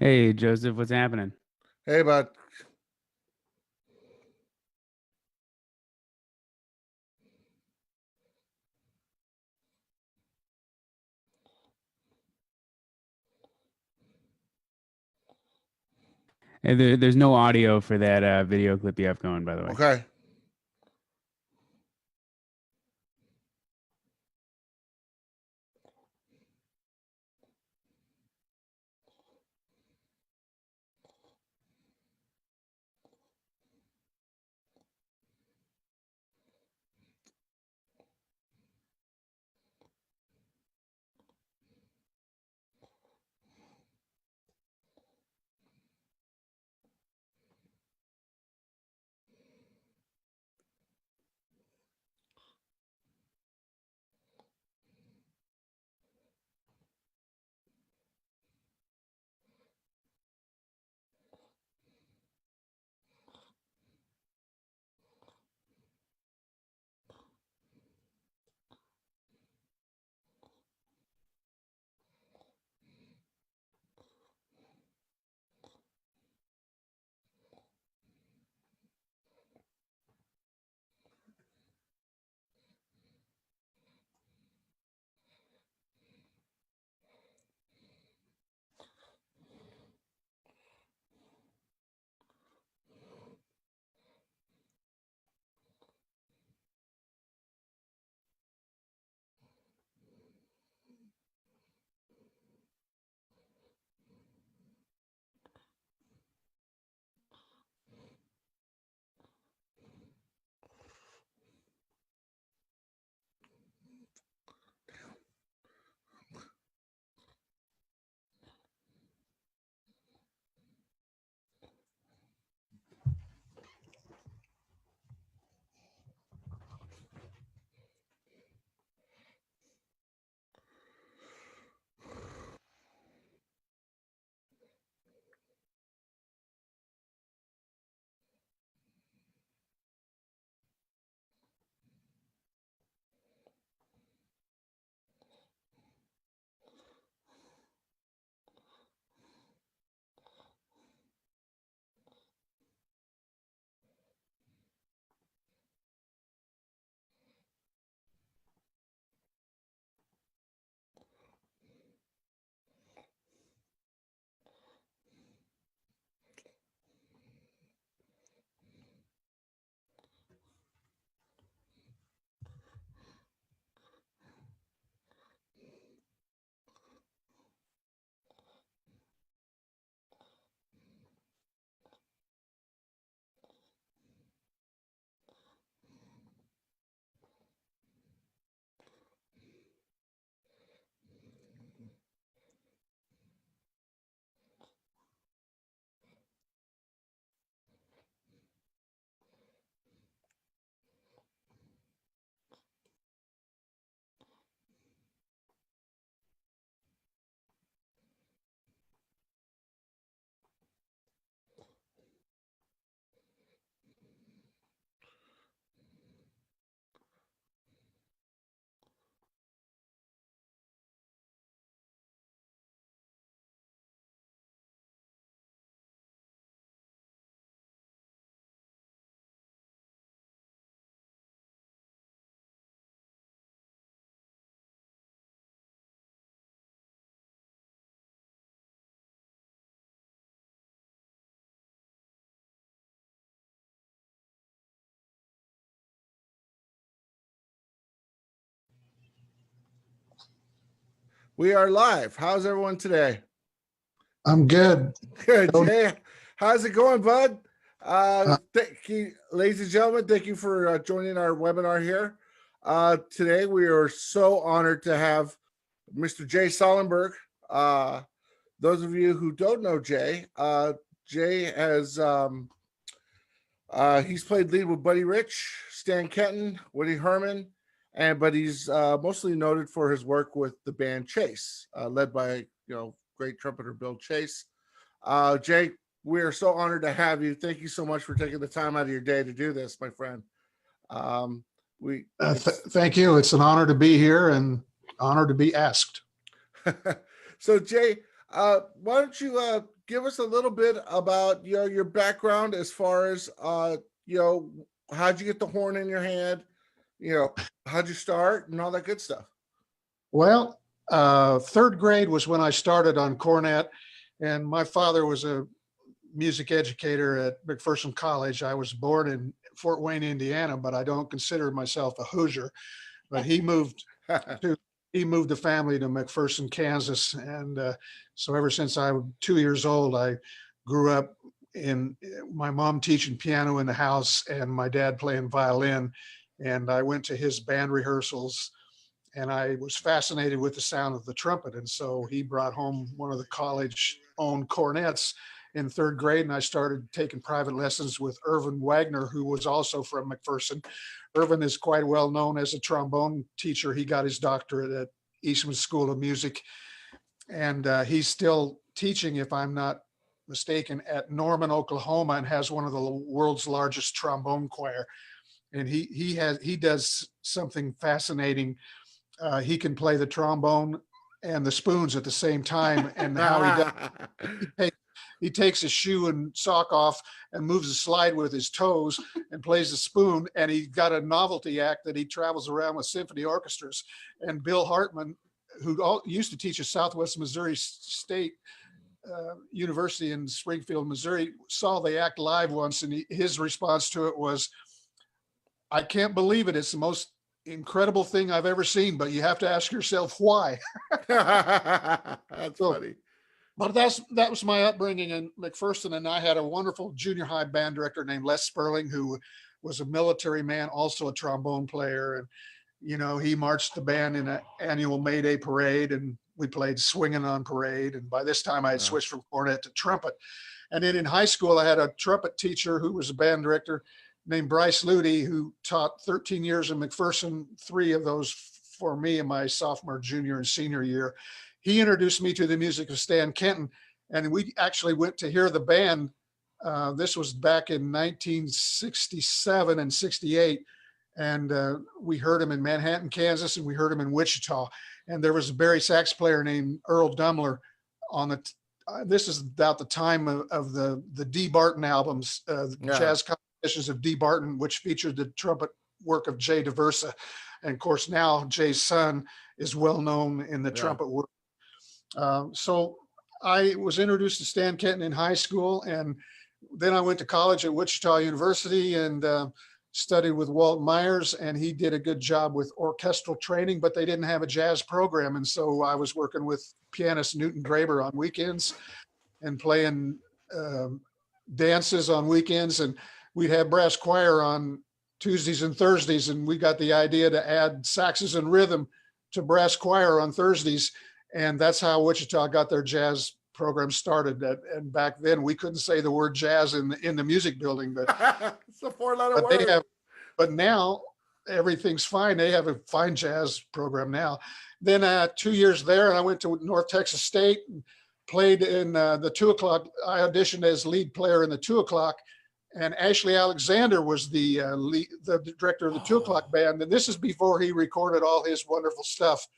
Hey, Joseph, what's happening? Hey, bud. Hey, there's no audio for that video clip you have going, by the way. Okay. We are live. How's everyone today? I'm good. Good, Jay. How's it going, bud? Thank you, ladies and gentlemen. Thank you for joining our webinar here. Today, we are so honored to have Mr. Jay Sollenberger. Those of you who don't know Jay, Jay has he's played lead with Rich, Stan Kenton, Woody Herman, but he's mostly noted for his work with the band Chase, led by great trumpeter Bill Chase. Jay, we are so honored to have you. Thank you so much for taking the time out of your day to do this, my friend. Thank you. It's an honor to be here and honor to be asked. So, Jay, why don't you give us a little bit about your background as far as how'd you get the horn in your hand? How'd you start and all that good stuff? Well, third grade was when I started on cornet, and my father was a music educator at McPherson College. I was born in Fort Wayne, Indiana, but I don't consider myself a Hoosier. But he moved the family to McPherson, Kansas, and so ever since I was 2 years old, I grew up in my mom teaching piano in the house and my dad playing violin, and I went to his band rehearsals. And I was fascinated with the sound of the trumpet. And so he brought home one of the college-owned cornets in third grade, and I started taking private lessons with Irvin Wagner, who was also from McPherson. Irvin is quite well known as a trombone teacher. He got his doctorate at Eastman School of Music, and he's still teaching, if I'm not mistaken, at Norman, Oklahoma, and has one of the world's largest trombone choir. And he does something fascinating. He can play the trombone and the spoons at the same time. And how he does, he takes his shoe and sock off and moves the slide with his toes and plays the spoon. And he got a novelty act that he travels around with symphony orchestras. And Bill Hartman, who used to teach at Southwest Missouri State University in Springfield, Missouri, saw the act live once, and his response to it was, "I can't believe it. It's the most incredible thing I've ever seen, but you have to ask yourself why." That's funny. But that was my upbringing in McPherson, and I had a wonderful junior high band director named Les Sperling, who was a military man, also a trombone player, and he marched the band in an annual May Day parade, and we played Swinging on Parade. And by this time, I had switched from cornet to trumpet. And then in high school, I had a trumpet teacher who was a band director named Bryce Ludy, who taught 13 years in McPherson, 3 of those for me in my sophomore, junior, and senior year. He introduced me to the music of Stan Kenton, and we actually went to hear the band. This was back in 1967 and 68, and we heard him in Manhattan, Kansas, and we heard him in Wichita. And there was a Barry sax player named Earl Dumler on the. This is about the time of the D. Barton albums, Jazz Compositions of D. Barton, which featured the trumpet work of Jay DeVersa. And of course, now Jay's son is well known in the trumpet work. So I was introduced to Stan Kenton in high school, and then I went to college at Wichita University and studied with Walt Myers, and he did a good job with orchestral training, but they didn't have a jazz program. And so I was working with pianist Newton Draper on weekends and playing dances on weekends. And we'd have brass choir on Tuesdays and Thursdays. And we got the idea to add saxes and rhythm to brass choir on Thursdays. And that's how Wichita got their jazz program started. And back then we couldn't say the word jazz in the music building, but it's a 4-letter word. But now everything's fine. They have a fine jazz program now. Then 2 years there, and I went to North Texas State and played in the 2 o'clock. I auditioned as lead player in the 2 o'clock, and Ashley Alexander was the director of the 2 o'clock band. And this is before he recorded all his wonderful stuff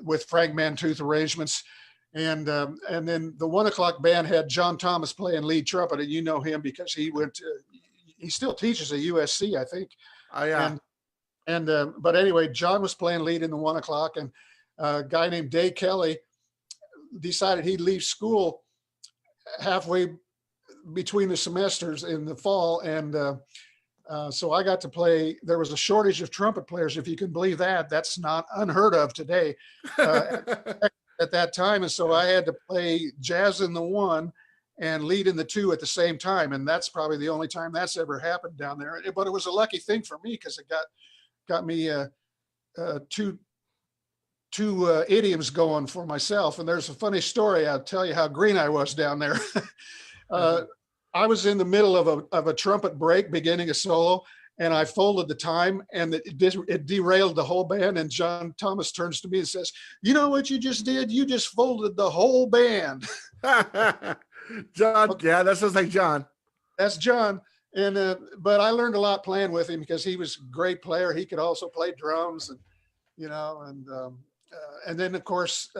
with Frank Mantooth arrangements. And then the 1 o'clock band had John Thomas playing lead trumpet, and you know him because he still teaches at USC, I think. Oh yeah. But anyway, John was playing lead in the 1 o'clock, and a guy named Day Kelly decided he'd leave school halfway between the semesters in the fall. And so I got to play. There was a shortage of trumpet players, if you can believe that. That's not unheard of today at that time. And so I had to play jazz in the 1 and lead in the 2 at the same time. And that's probably the only time that's ever happened down there. But it was a lucky thing for me because it got me two idioms going for myself. And there's a funny story. I'll tell you how green I was down there. I was in the middle of a trumpet break, beginning a solo, and I folded the time, and it derailed the whole band. And John Thomas turns to me and says, "You know what you just did? You just folded the whole band." John, yeah, that sounds like John. That's John. And but I learned a lot playing with him because he was a great player. He could also play drums, and and then of course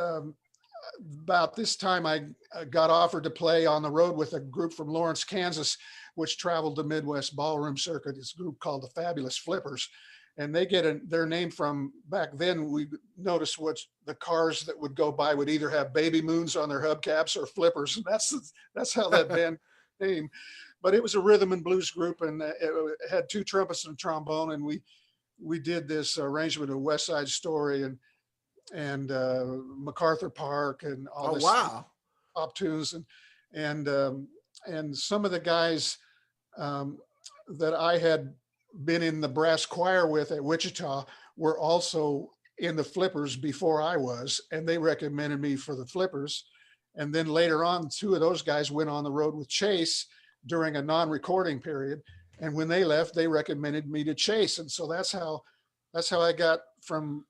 about this time, I got offered to play on the road with a group from Lawrence, Kansas, which traveled the Midwest ballroom circuit. This group called the Fabulous Flippers. And they get their name from, back then, we noticed what the cars that would go by would either have baby moons on their hubcaps or flippers. And that's how that band came. But it was a rhythm and blues group, and it had 2 trumpets and a trombone. And we did this arrangement of West Side Story and MacArthur Park and all this pop tunes, and some of the guys that I had been in the brass choir with at Wichita were also in the Flippers before I was, and they recommended me for the Flippers. And then later on, 2 of those guys went on the road with Chase during a non-recording period, and when they left, they recommended me to Chase. And so that's how I got from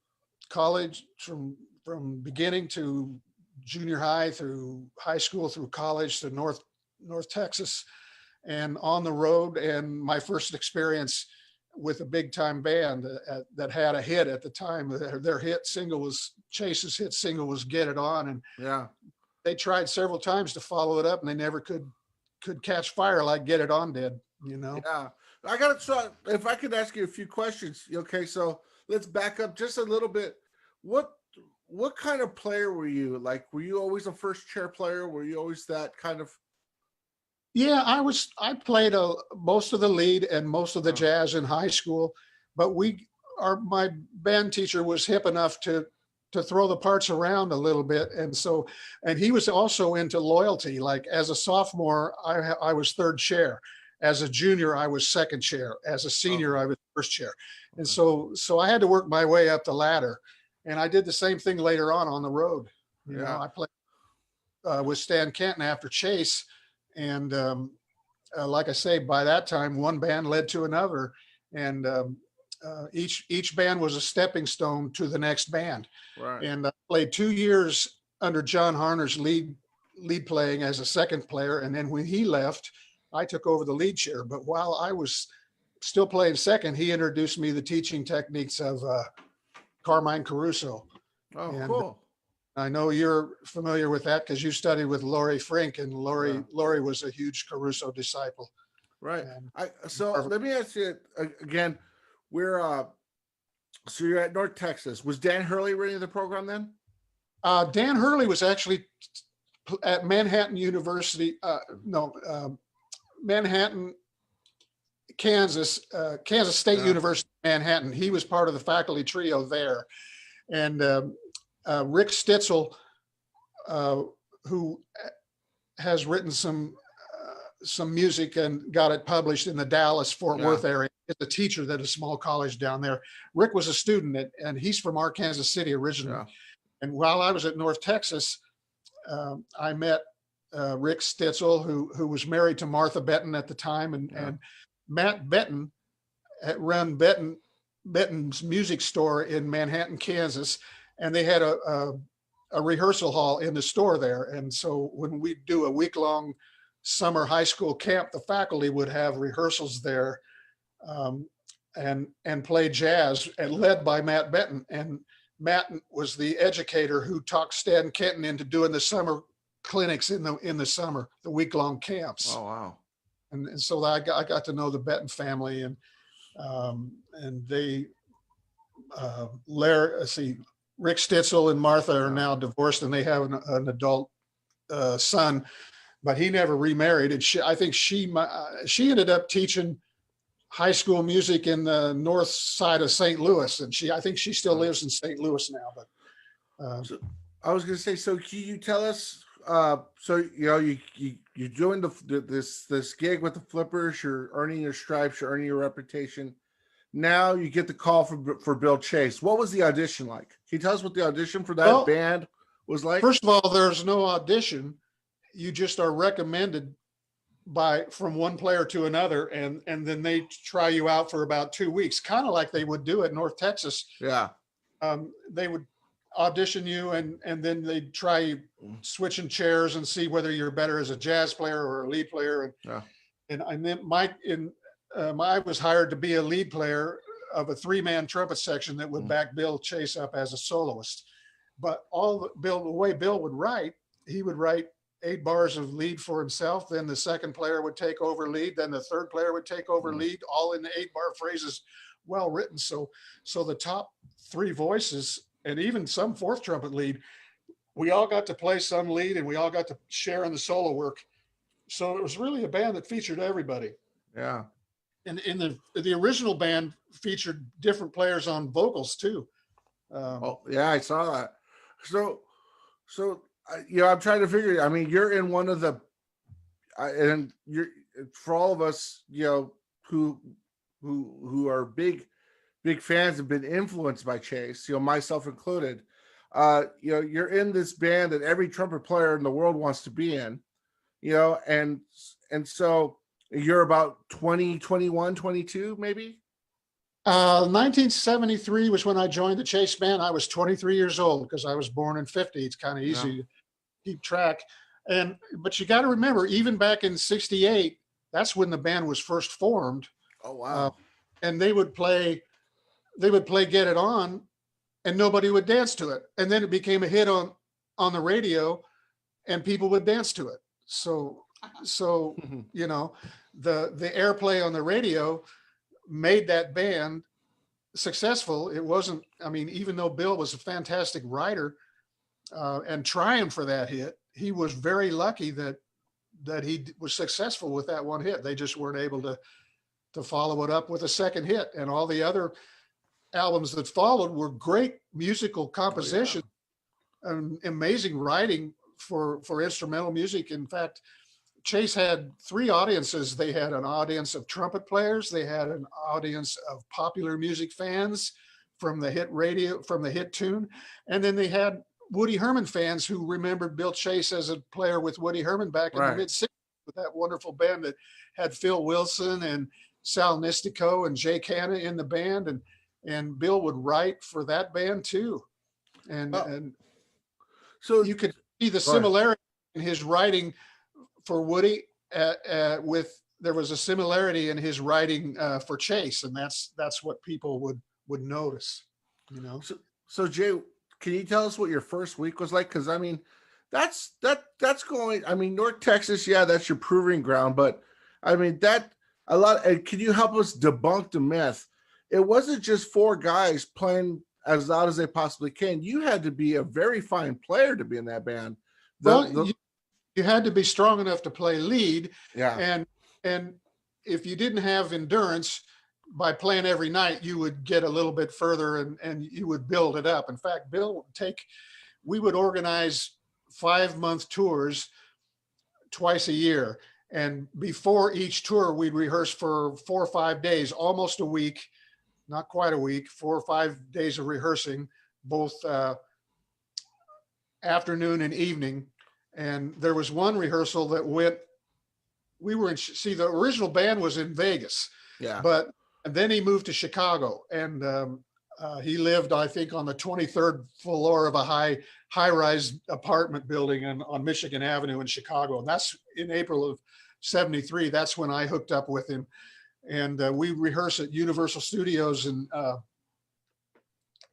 college, from beginning to junior high, through high school, through college, to North Texas, and on the road. And my first experience with a big time band that had a hit at the time. Their hit single was, Chase's hit single was Get It On. And they tried several times to follow it up, and they never could catch fire like Get It On did, you know? Yeah. I got to try, if I could ask you a few questions. Okay. So let's back up just a little bit. What kind of player were you? Like, were you always a first chair player? Were you always that kind of? Yeah, I played most of the lead and most of the jazz in high school, but my band teacher was hip enough to throw the parts around a little bit. And he was also into loyalty. Like, as a sophomore, I was 3rd chair. As a junior, I was 2nd chair. As a senior, I was 1st chair. And so I had to work my way up the ladder. And I did the same thing later on the road. You know, I played with Stan Kenton after Chase. And like I say, by that time, one band led to another. And each band was a stepping stone to the next band. Right. And I played 2 years under John Harner's lead playing as a 2nd player. And then when he left, I took over the lead chair. But while I was still playing 2nd, he introduced me the teaching techniques of Carmine Caruso. Oh, and cool. I know you're familiar with that because you studied with Laurie Frink, and Laurie was a huge Caruso disciple. Right. So let me ask you again, so you're at North Texas. Was Dan Hurley running the program then? Dan Hurley was actually at Manhattan University. Manhattan, Kansas State University, Manhattan. He was part of the faculty trio there. And Rick Stitzel, who has written some music and got it published in the Dallas-Fort Worth area, is a teacher at a small college down there. Rick was a student, and he's from Arkansas City originally. Yeah. And while I was at North Texas, I met Rick Stitzel, who was married to Martha Benton at the time, and Matt Benton had run Benton's music store in Manhattan, Kansas, and they had a rehearsal hall in the store there. And so when we do a week-long summer high school camp, the faculty would have rehearsals there and play jazz, and led by Matt Benton. And Matt was the educator who talked Stan Kenton into doing the summer clinics in the summer, the week-long camps. Oh, wow. And so I got to know the Benton family, and they, Rick Stitzel and Martha are now divorced, and they have an adult son, but he never remarried. And I think she ended up teaching high school music in the north side of St. Louis, and I think she still lives in St. Louis now. But so I was going to say, so can you tell us? So you're doing this gig with the Flippers. You're earning your stripes. You're earning your reputation. Now you get the call for Bill Chase. What was the audition like? Can you tell us what the audition for that band was like? First of all, there's no audition. You just are recommended from one player to another, and then they try you out for about 2 weeks, kind of like they would do at North Texas. Yeah. They would audition you, and then they'd try you switching chairs and see whether you're better as a jazz player or a lead player. And then I was hired to be a lead player of a 3-man trumpet section that would back Bill Chase up as a soloist. But the way Bill would write, he would write 8 bars of lead for himself. Then the second player would take over lead. Then the third player would take over lead, all in the 8-bar phrases, well written. So the top 3 voices and even some fourth trumpet lead, we all got to play some lead and we all got to share in the solo work. So it was really a band that featured everybody. Yeah. And in the original band featured different players on vocals too. Oh yeah, I saw that. So I'm trying to figure. I mean, you're in one of the, and you're, for all of us, who are big fans, have been influenced by Chase, myself included. You're in this band that every trumpet player in the world wants to be in, and so you're about 20, 21, 22, maybe. 1973 was when I joined the Chase band. I was 23 years old because I was born in 50. It's kind of easy to keep track. But you got to remember, even back in 68, that's when the band was first formed. Oh, wow. And they would play Get It On and nobody would dance to it. And then it became a hit on the radio and people would dance to it. So the airplay on the radio made that band successful. It wasn't, even though Bill was a fantastic writer and trying for that hit, he was very lucky that he was successful with that one hit. They just weren't able to follow it up with a second hit. And all the other albums that followed were great musical composition and amazing writing for instrumental music. In fact, Chase had 3 audiences. They had an audience of trumpet players. They had an audience of popular music fans from the hit tune. And then they had Woody Herman fans who remembered Bill Chase as a player with Woody Herman back in the mid-60s with that wonderful band that had Phil Wilson and Sal Nistico and Jay Canna in the band. And Bill would write for that band too. And so you could see the similarity in his writing for Woody there was a similarity in his writing for Chase, and that's what people would notice, So Jay, can you tell us what your first week was like? Because that's going. North Texas, that's your proving ground, but can you help us debunk the myth? It wasn't just 4 guys playing as loud as they possibly can. You had to be a very fine player to be in that band. You had to be strong enough to play lead. Yeah. And if you didn't have endurance, by playing every night, you would get a little bit further and you would build it up. In fact, we would organize 5-month tours twice a year. And before each tour, we'd rehearse for 4 or 5 days, almost a week, not quite a week, 4 or 5 days of rehearsing, both afternoon and evening. And there was one rehearsal that the original band was in Vegas, and then he moved to Chicago, and he lived, I think, on the 23rd floor of a high-rise apartment building on Michigan Avenue in Chicago. And that's in April of 73. That's when I hooked up with him. And we rehearsed at Universal Studios in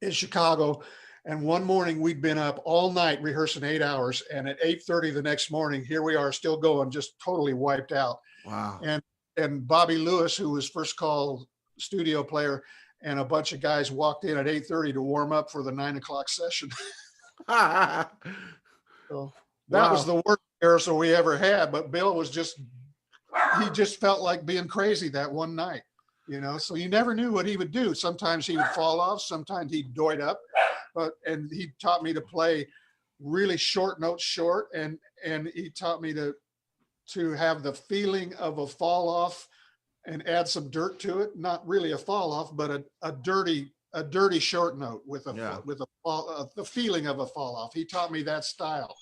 Chicago. And one morning we'd been up all night rehearsing 8 hours. And at 8:30 the next morning, here we are still going, just totally wiped out. Wow. And Bobby Lewis, who was first call studio player, and a bunch of guys walked in at 8:30 to warm up for the 9 o'clock session. So that was the worst rehearsal we ever had. But Bill he just felt like being crazy that one night, so you never knew what he would do. Sometimes he would fall off, sometimes he'd doit up, and he taught me to play really short notes short. And he taught me to have the feeling of a fall off and add some dirt to it. Not really a fall off, but a dirty short note with the feeling of a fall off. He taught me that style,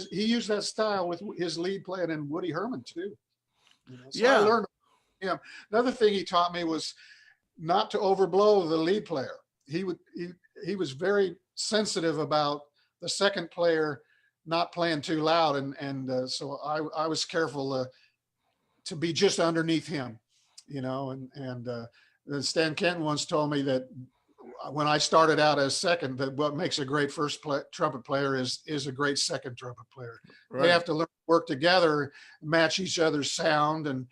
he used that style with his lead playing in Woody Herman too. I learned. Another thing he taught me was not to overblow the lead player. He was very sensitive about the second player not playing too loud, and so I was careful to be just underneath him, and Stan Kenton once told me that when I started out as second, that what makes a great trumpet player is a great second trumpet player. Right. They have to learn to work together, match each other's sound, and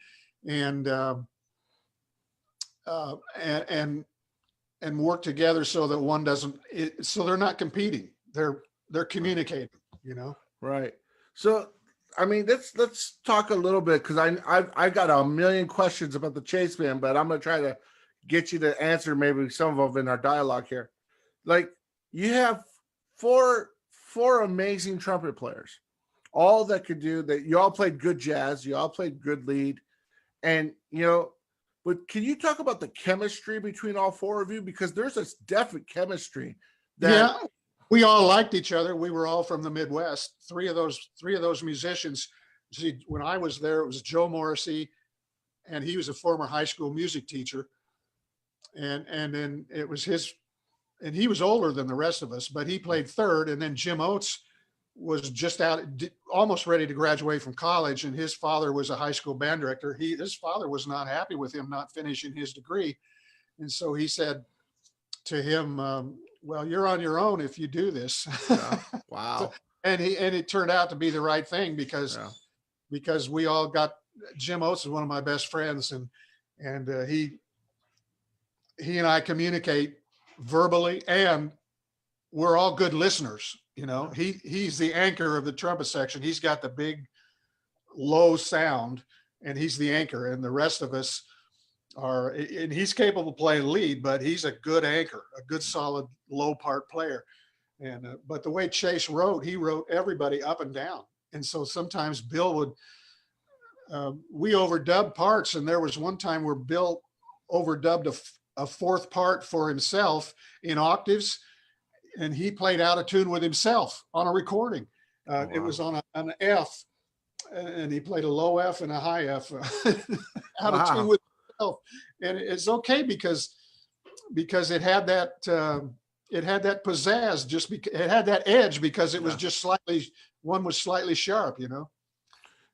work together so that one doesn't. So they're not competing. They're communicating. You know. Right. So, I mean, let's talk a little bit, because I've got a million questions about the Chase band, but I'm gonna try to get you to answer maybe some of them in our dialogue here. Like, you have four amazing trumpet players, all that could do that. You all played good jazz, you all played good lead, and but can you talk about the chemistry between all four of you? Because there's this definite chemistry that. Yeah. We all liked each other. We were all from the Midwest. Three of those musicians. See, when I was there, it was Joe Morrissey, and he was a former high school music teacher. And then it was and he was older than the rest of us, but he played third. And then Jim Oates was just almost ready to graduate from college, and his father was a high school band director. His father was not happy with him not finishing his degree, and so he said to him, well, you're on your own if you do this. Yeah. Wow. and it turned out to be the right thing, because we all got. Jim Oates is one of my best friends, and he and I communicate verbally, and we're all good listeners. He's the anchor of the trumpet section. He's got the big low sound, and he's the anchor, and the rest of us and he's capable of playing lead, but he's a good anchor, a good solid low part player. And but the way Chase wrote, he wrote everybody up and down. And so sometimes Bill would we overdubbed parts, and there was one time where Bill overdubbed a fourth part for himself in octaves, and he played out of tune with himself on a recording. Wow. It was on an F, and he played a low F and a high F out of tune with himself. And it's okay because it had that pizzazz, it had that edge, because it was just one was slightly sharp,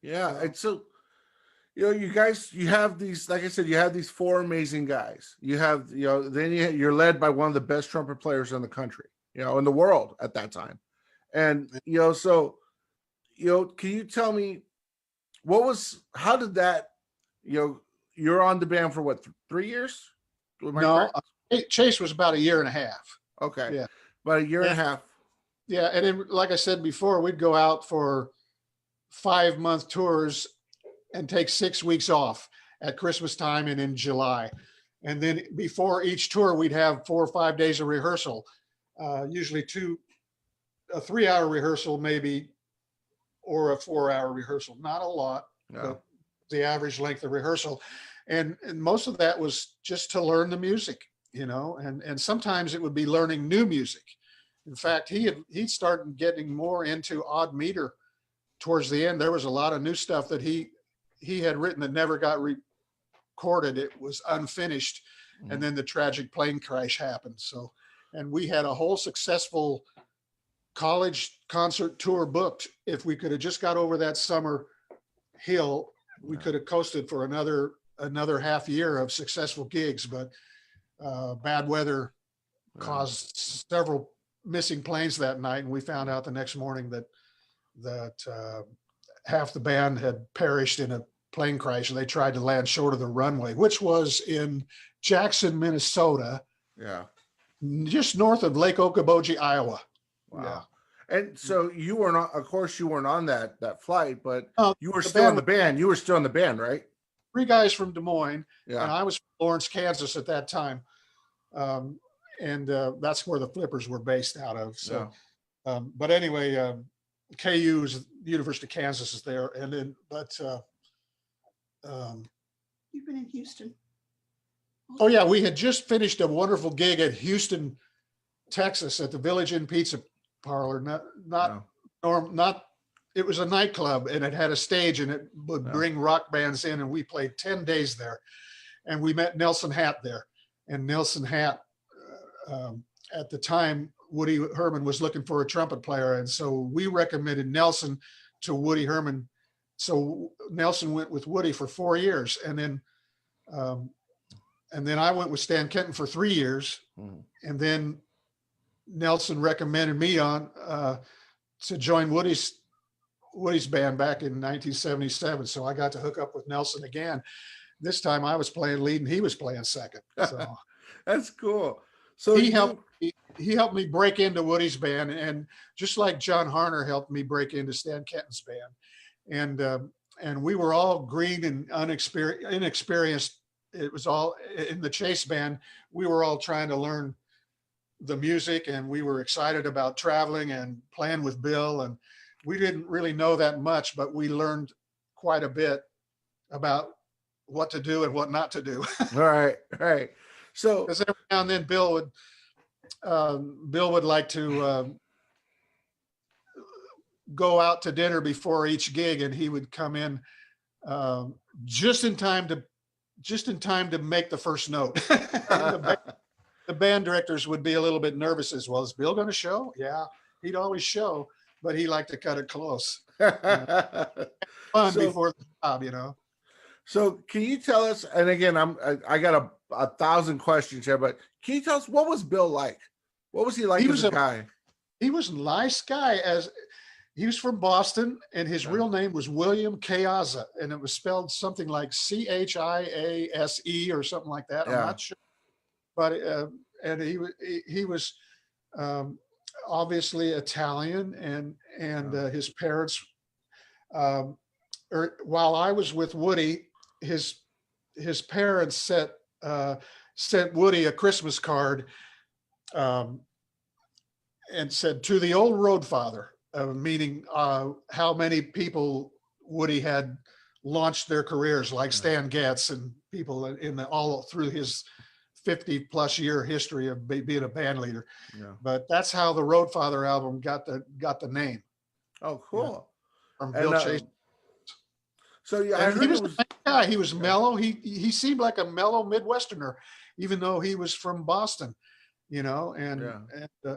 Yeah. And so, you guys, you have these, like I said, you have these four amazing guys. You have, then you're led by one of the best trumpet players in the country, in the world at that time. And, so, can you tell me how did that, you're on the band for what, 3 years? No, Chase was about a year and a half. Okay. Yeah. About a year and a half. Yeah. And then, like I said before, we'd go out for 5-month tours and take 6 weeks off at Christmas time and in July. And then before each tour, we'd have 4 or 5 days of rehearsal, usually a 3-hour rehearsal maybe, or a 4-hour rehearsal. Not a lot, but the average length of rehearsal. And most of that was just to learn the music, and sometimes it would be learning new music. In fact, he started getting more into odd meter towards the end. There was a lot of new stuff that he had written that never got recorded. It was unfinished. Mm-hmm. And then the tragic plane crash happened. So, and we had a whole successful college concert tour booked. If we could have just got over that summer hill, we could have coasted for another half year of successful gigs, but bad weather caused several missing planes that night. And we found out the next morning that half the band had perished in a plane crash, and they tried to land short of the runway, which was in Jackson, Minnesota. Yeah. Just north of Lake Okoboji, Iowa. Wow. Yeah. And so you were not, of course you weren't on that flight, but you were the still in band- the band. You were still in the band, right? 3 guys from Des Moines, Yeah. and I was from Lawrence, Kansas at that time. And that's where the Flippers were based out of. So, but anyway, KU is University of Kansas is there. And then, You've been in Houston. oh yeah, we had just finished a wonderful gig at Houston, Texas at the Village Inn Pizza Parlor. Not it was a nightclub, and it had a stage, and it would bring rock bands in, and we played 10 days there. And we met Nelson Hatt there. And Nelson Hatt, at the time, Woody Herman was looking for a trumpet player. And so we recommended Nelson to Woody Herman. So Nelson went with Woody for 4 years. And then then I went with Stan Kenton for 3 years. Mhm. And then Nelson recommended me on to join Woody's band back in 1977. So I got to hook up with Nelson again. This time I was playing lead and he was playing second. So That's cool. So he helped me break into Woody's band, and just like John Harner helped me break into Stan Kenton's band. And we were all green and inexperienced. It was all in the Chase band. We were all trying to learn the music, and we were excited about traveling and playing with Bill. And we didn't really know that much, but we learned quite a bit about what to do and what not to do. All right. So because every now and then Bill would like to go out to dinner before each gig, and he would come in just in time to make the first note. The band directors would be a little bit nervous as well. Is Bill going to show? Yeah, he'd always show, but he liked to cut it close. Fun before the job, you know. So can you tell us, and again, I got a 1,000 questions here, but can you tell us, what was Bill like? What was he like as a guy? He was a nice guy. He was from Boston, and his real name was William Chiazza, and it was spelled something like Chiase or something like that. Yeah. I'm not sure, but and he was obviously Italian, and his parents. While I was with Woody, his parents sent Woody a Christmas card, and said, "To the old road father," meaning how many people Woody had launched their careers, like Stan Getz and people all through his 50+ year history of being a band leader. Yeah. But that's how the Road Father album got the name. Oh, cool. From Bill Chase. So yeah, I heard he was a nice guy. He was mellow. He seemed like a mellow Midwesterner, even though he was from Boston, you know.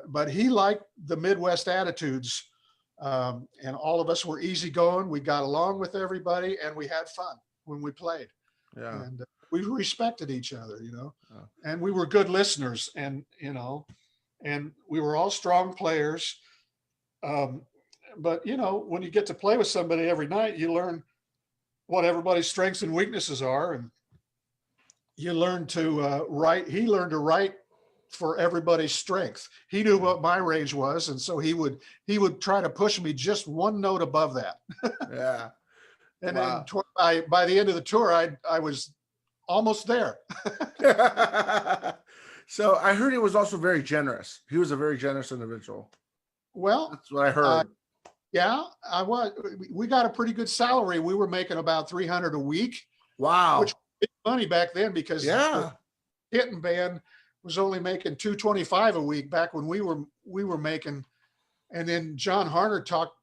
But he liked the Midwest attitudes, and all of us were easygoing. We got along with everybody, and we had fun when we played. Yeah, and we respected each other, you know, and we were good listeners, and you know, and we were all strong players. But you know, when you get to play with somebody every night, you learn what everybody's strengths and weaknesses are, and you learn to write. He learned to write for everybody's strength. He knew what my range was, and so he would try to push me just one note above that. Yeah. And wow. then by the end of the tour, I was almost there. So I heard he was also very generous. He was a very generous individual. Well, that's what I heard. Yeah, I was. We got a pretty good salary. We were making about $300 a week. Wow, which was big money back then, because the Kenton band was only making $225 a week back when we were making. And then John Harner talked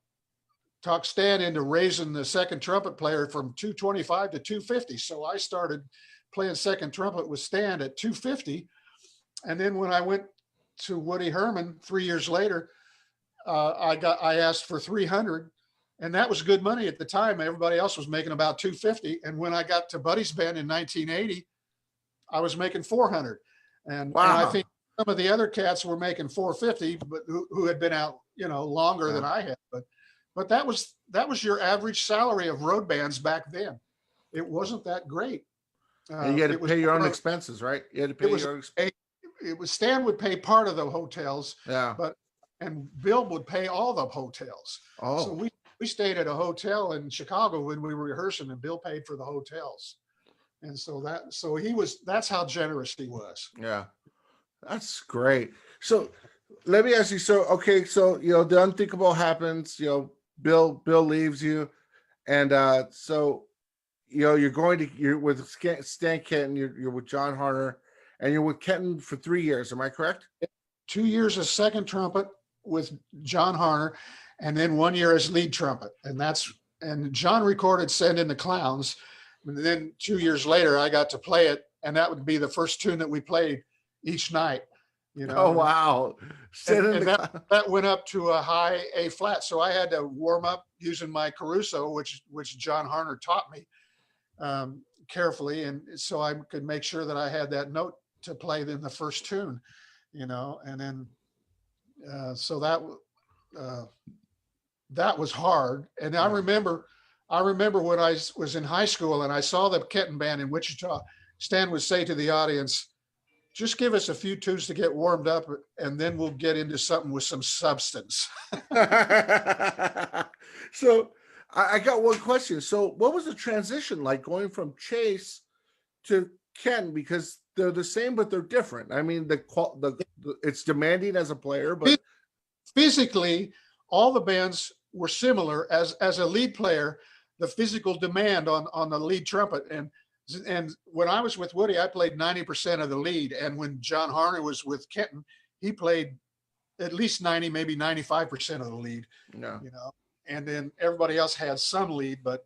Stan into raising the second trumpet player from $225 to $250. So I started playing second trumpet with Stan at $250. And then when I went to Woody Herman 3 years later, I asked for $300, and that was good money at the time. Everybody else was making about $250. And when I got to Buddy's band in 1980, I was making $400. And, wow. And I think some of the other cats were making $450, but who had been out, you know, longer than I had. But that was your average salary of road bands back then. It wasn't that great. And you had to pay your own expenses, right? You had to pay your own expenses. It was Stan would pay part of the hotels, and Bill would pay all the hotels. Oh, so we stayed at a hotel in Chicago when we were rehearsing, and Bill paid for the hotels. And so that's how generous he was. Yeah, that's great. So let me ask you. So you know, the unthinkable happens. You know, Bill leaves you, and so you know you're with Stan Kenton. You're with John Harner, and you're with Kenton for 3 years. Am I correct? 2 years as second trumpet with John Harner, and then 1 year as lead trumpet. And John recorded "Send in the Clowns." And then 2 years later, I got to play it, and that would be the first tune that we played each night. You know. Oh wow! That went up to a high A flat, so I had to warm up using my Caruso, which John Harner taught me, carefully, and so I could make sure that I had that note to play in the first tune, and then so that was hard. And I remember when I was in high school and I saw the Kenton band in Wichita, Stan would say to the audience, just give us a few tunes to get warmed up, and then we'll get into something with some substance. So I got one question. So what was the transition like going from Chase to Ken? Because they're the same, but they're different. I mean, it's demanding as a player, but physically, all the bands were similar. As a lead player, the physical demand on the lead trumpet, and when I was with Woody, I played 90% of the lead, and when John Harney was with Kenton, he played at least 90, maybe 95% of the lead. Yeah. And then everybody else had some lead, but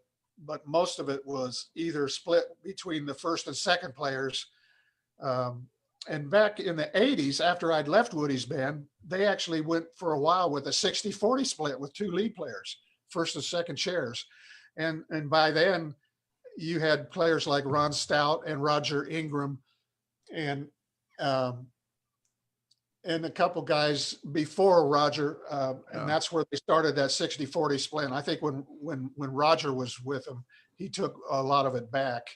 most of it was either split between the first and second players. And back in the 80s, after I'd left Woody's band, they actually went for a while with a 60-40 split with 2 lead players, first and second chairs. And by then you had players like Ron Stout and Roger Ingram and a couple guys before Roger. And that's where they started that 60-40 split. And I think when Roger was with them, he took a lot of it back,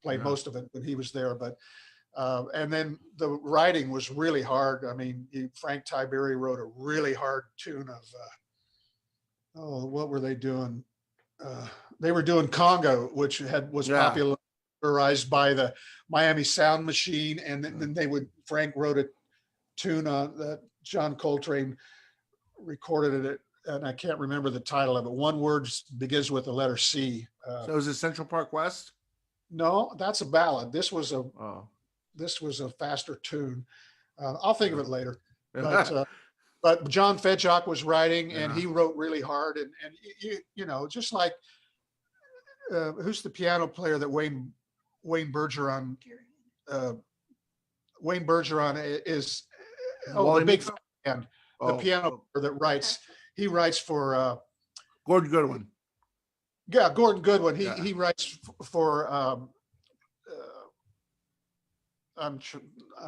played most of it when he was there. But and then the writing was really hard. I mean, Frank Tiberi wrote a really hard tune of, what were they doing? They were doing Congo, which was popularized by the Miami Sound Machine. And then Frank wrote a tune that John Coltrane recorded it. And I can't remember the title of it. One word begins with the letter C. So is it Central Park West? No, that's a ballad. This was a faster tune. I'll think of it later. But John Fedjock was writing, and he wrote really hard. And just like who's the piano player that Wayne Bergeron? Wayne Bergeron is the big band, the piano player that writes. He writes for Gordon Goodwin. Yeah, Gordon Goodwin. He writes for.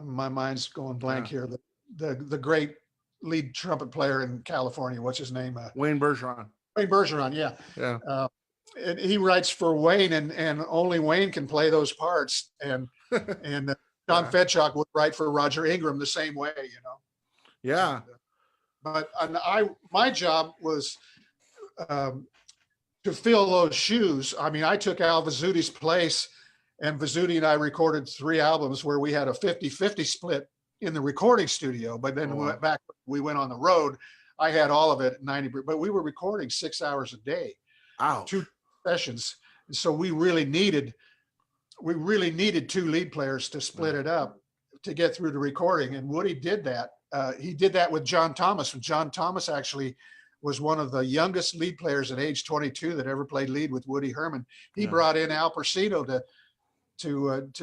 My mind's going blank here. The great lead trumpet player in California. What's his name? Wayne Bergeron. Wayne Bergeron. Yeah. Yeah. And he writes for Wayne, and only Wayne can play those parts. And John Fedjock would write for Roger Ingram the same way. Yeah. But my job was to fill those shoes. I mean, I took Al Vizuti's place. And Vizzuti and I recorded 3 albums where we had a 50-50 split in the recording studio. But then we went on the road. I had all of it at 90, but we were recording 6 hours a day, 2 sessions. And so we really needed 2 lead players to split it up to get through the recording. And Woody did that. He did that with John Thomas. And John Thomas actually was one of the youngest lead players at age 22 that ever played lead with Woody Herman. He brought in Al Persino to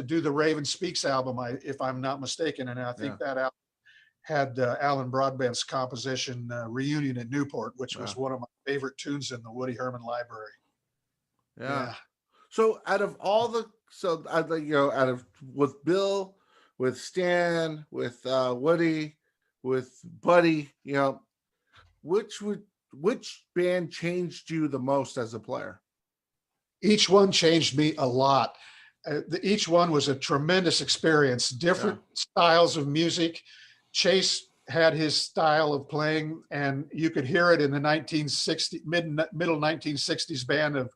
do the Raven Speaks album, if I'm not mistaken. And I think that album had Alan Broadbent's composition Reunion at Newport, which was one of my favorite tunes in the Woody Herman library. Yeah. So out of all with Bill, with Stan, with Woody, with Buddy, which band changed you the most as a player? Each one changed me a lot. Each one was a tremendous experience, different styles of music. Chase had his style of playing, and you could hear it in the middle 1960s band of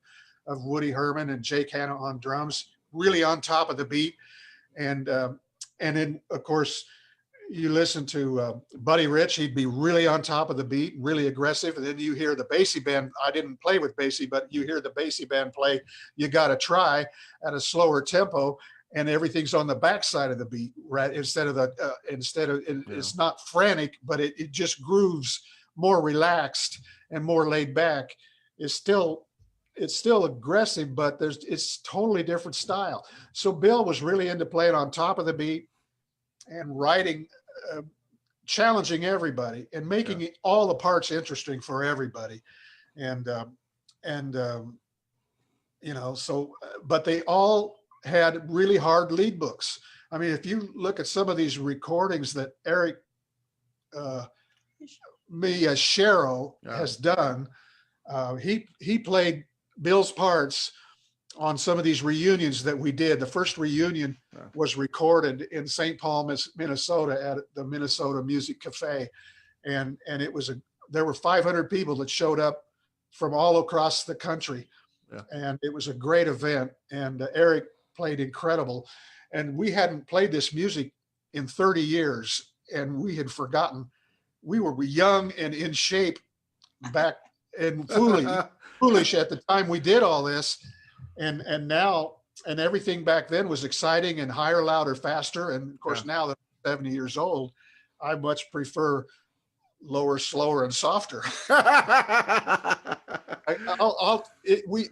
Woody Herman and Jake Hanna on drums, really on top of the beat. And then, of course, you listen to Buddy Rich, he'd be really on top of the beat, really aggressive. And then you hear the Basie band. I didn't play with Basie, but you hear the Basie band play You Gotta Try at a slower tempo, and everything's on the backside of the beat, right? It's not frantic, but it just grooves more relaxed and more laid back. It's still aggressive, but it's totally different style. So Bill was really into playing on top of the beat and writing, challenging everybody and making all the parts interesting for everybody. But they all had really hard lead books. I mean, if you look at some of these recordings that Eric Shero has done, he played Bill's parts on some of these reunions that we did. The first reunion was recorded in St. Paul, Minnesota at the Minnesota Music Cafe. And there were 500 people that showed up from all across the country. Yeah. And it was a great event. And Eric played incredible. And we hadn't played this music in 30 years, and we had forgotten. We were young and in shape back and foolish at the time we did all this. And now, and everything back then was exciting and higher, louder, faster. And of course, now that I'm 70 years old, I much prefer lower, slower, and softer.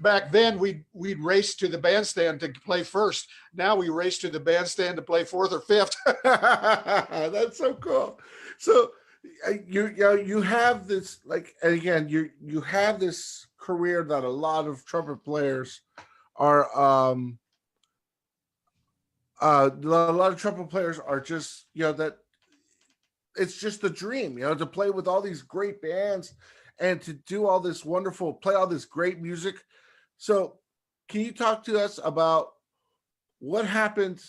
Back then we'd race to the bandstand to play first. Now we race to the bandstand to play fourth or fifth. That's so cool. So you have this, like, and again, you have this career that a lot of trumpet players are a lot of trumpet players are just, that it's just a dream, to play with all these great bands and to do all this play all this great music. So can you talk to us about what happened?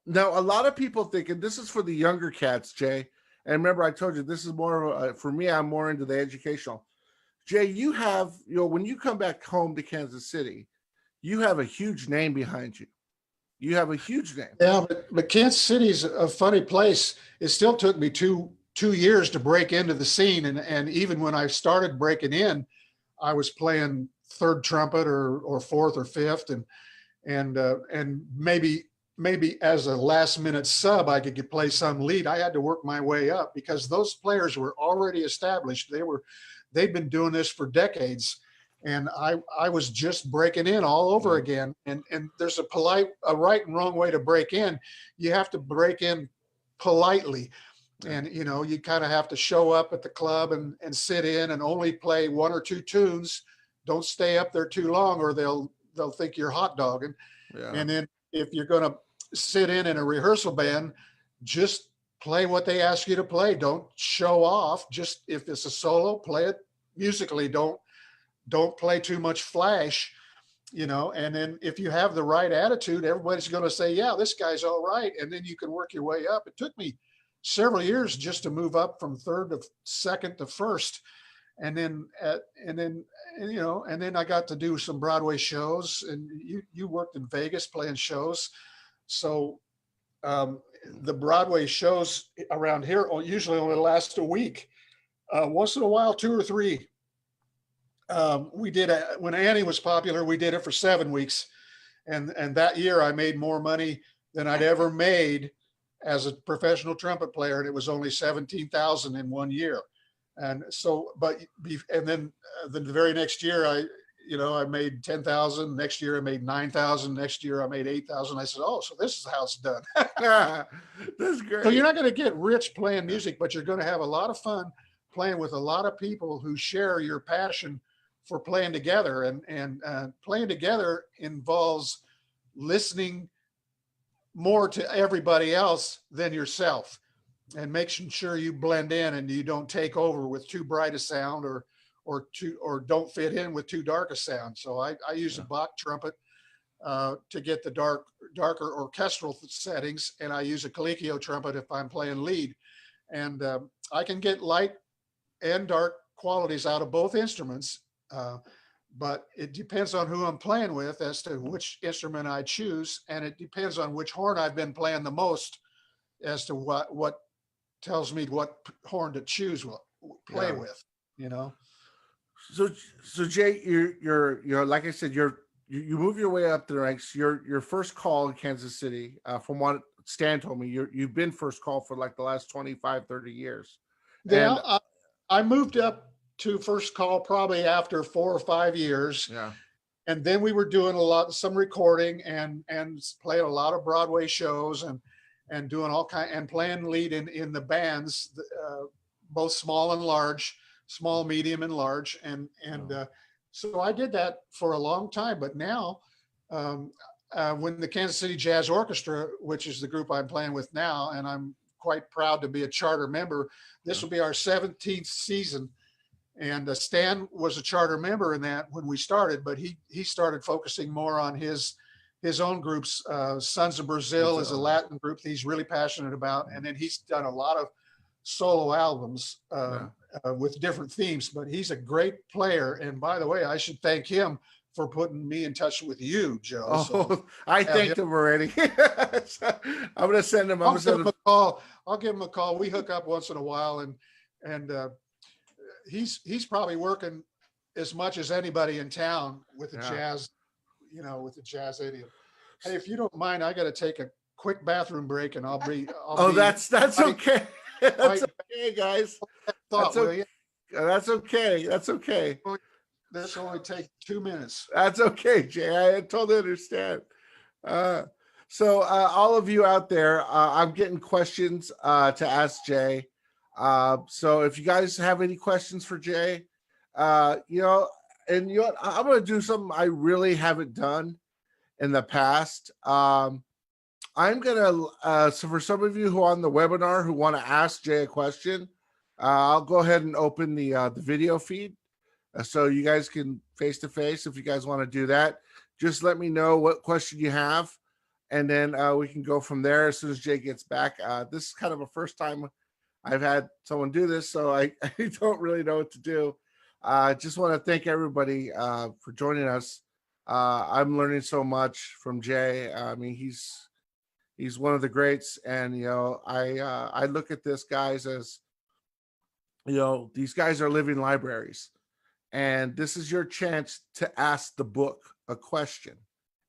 Now, a lot of people think, and this is for the younger cats, Jay, and remember, I told you, this is more for me, I'm more into the educational. Jay, you have, when you come back home to Kansas City, you have a huge name behind you. You have a huge name. Yeah, but Kansas City's a funny place. It still took me two years to break into the scene. And even when I started breaking in, I was playing third trumpet or fourth or fifth. And maybe as a last minute sub, I could play some lead. I had to work my way up because those players were already established. They'd been doing this for decades. And I was just breaking in all over again. And there's a right and wrong way to break in. You have to break in politely. And, you kind of have to show up at the club and sit in and only play one or two tunes. Don't stay up there too long or they'll think you're hot dogging. Yeah. And then if you're going to sit in a rehearsal band, just play what they ask you to play. Don't show off. Just if it's a solo, play it musically. Don't play too much flash, and then if you have the right attitude, everybody's going to say, yeah, this guy's all right. And then you can work your way up. It took me several years just to move up from third to second to first. And then I got to do some Broadway shows, and you worked in Vegas playing shows. So the Broadway shows around here usually only last a week. Once in a while, 2 or 3. We did when Annie was popular, we did it for 7 weeks. And that year I made more money than I'd ever made as a professional trumpet player. And it was only $17,000 in 1 year. And so, and then the very next year I made 10,000. Next year I made 9,000. Next year I made 8,000. I said, oh, so this is how it's done. That's great. So you're not going to get rich playing music, but you're going to have a lot of fun playing with a lot of people who share your passion for playing together. And playing together involves listening more to everybody else than yourself and making sure you blend in and you don't take over with too bright a sound or don't fit in with too dark a sound. So I use a Bach trumpet to get the darker orchestral settings, and I use a Colicchio trumpet if I'm playing lead. And I can get light and dark qualities out of both instruments. But it depends on who I'm playing with as to which instrument I choose. And it depends on which horn I've been playing the most as to what tells me what horn to play with, So Jay, you're like I said, you move your way up the ranks. Your first call in Kansas City, from what Stan told me, you've been first call for like the last 25, 30 years. Yeah, and I moved up to first call probably after 4 or 5 years. Yeah. And then we were doing some recording and playing a lot of Broadway shows and doing and playing lead in the bands, both small and large, small, medium, and large. So I did that for a long time, but now when the Kansas City Jazz Orchestra, which is the group I'm playing with now, and I'm quite proud to be a charter member. This will be our 17th season. And Stan was a charter member in that when we started, but he started focusing more on his own groups. Sons of Brazil is a Latin group that he's really passionate about. And then he's done a lot of solo albums with different themes, but he's a great player. And by the way, I should thank him for putting me in touch with you, Joe. Oh, so, I thanked him already. I'm going to send him. I'll give him a call. I'll give him a call. We hook up once in a while, and he's probably working as much as anybody in town with the jazz, with the jazz idiom. Hey, if you don't mind, I got to take a quick bathroom break, and I'll be. That's okay. That's okay, guys. That's okay. That's okay. That's okay. This only take 2 minutes. That's okay, Jay. I totally understand. So all of you out there, I'm getting questions to ask Jay. So if you guys have any questions for Jay, I'm going to do something I really haven't done in the past. I'm going to, so for some of you who are on the webinar who want to ask Jay a question, I'll go ahead and open the video feed. So you guys can face-to-face, if you guys want to do that, just let me know what question you have. And then we can go from there as soon as Jay gets back. This is kind of a first time I've had someone do this, so I don't really know what to do. I just want to thank everybody for joining us. I'm learning so much from Jay. I mean, he's one of the greats. And, I look at this guys as, these guys are living libraries. And this is your chance to ask the book a question,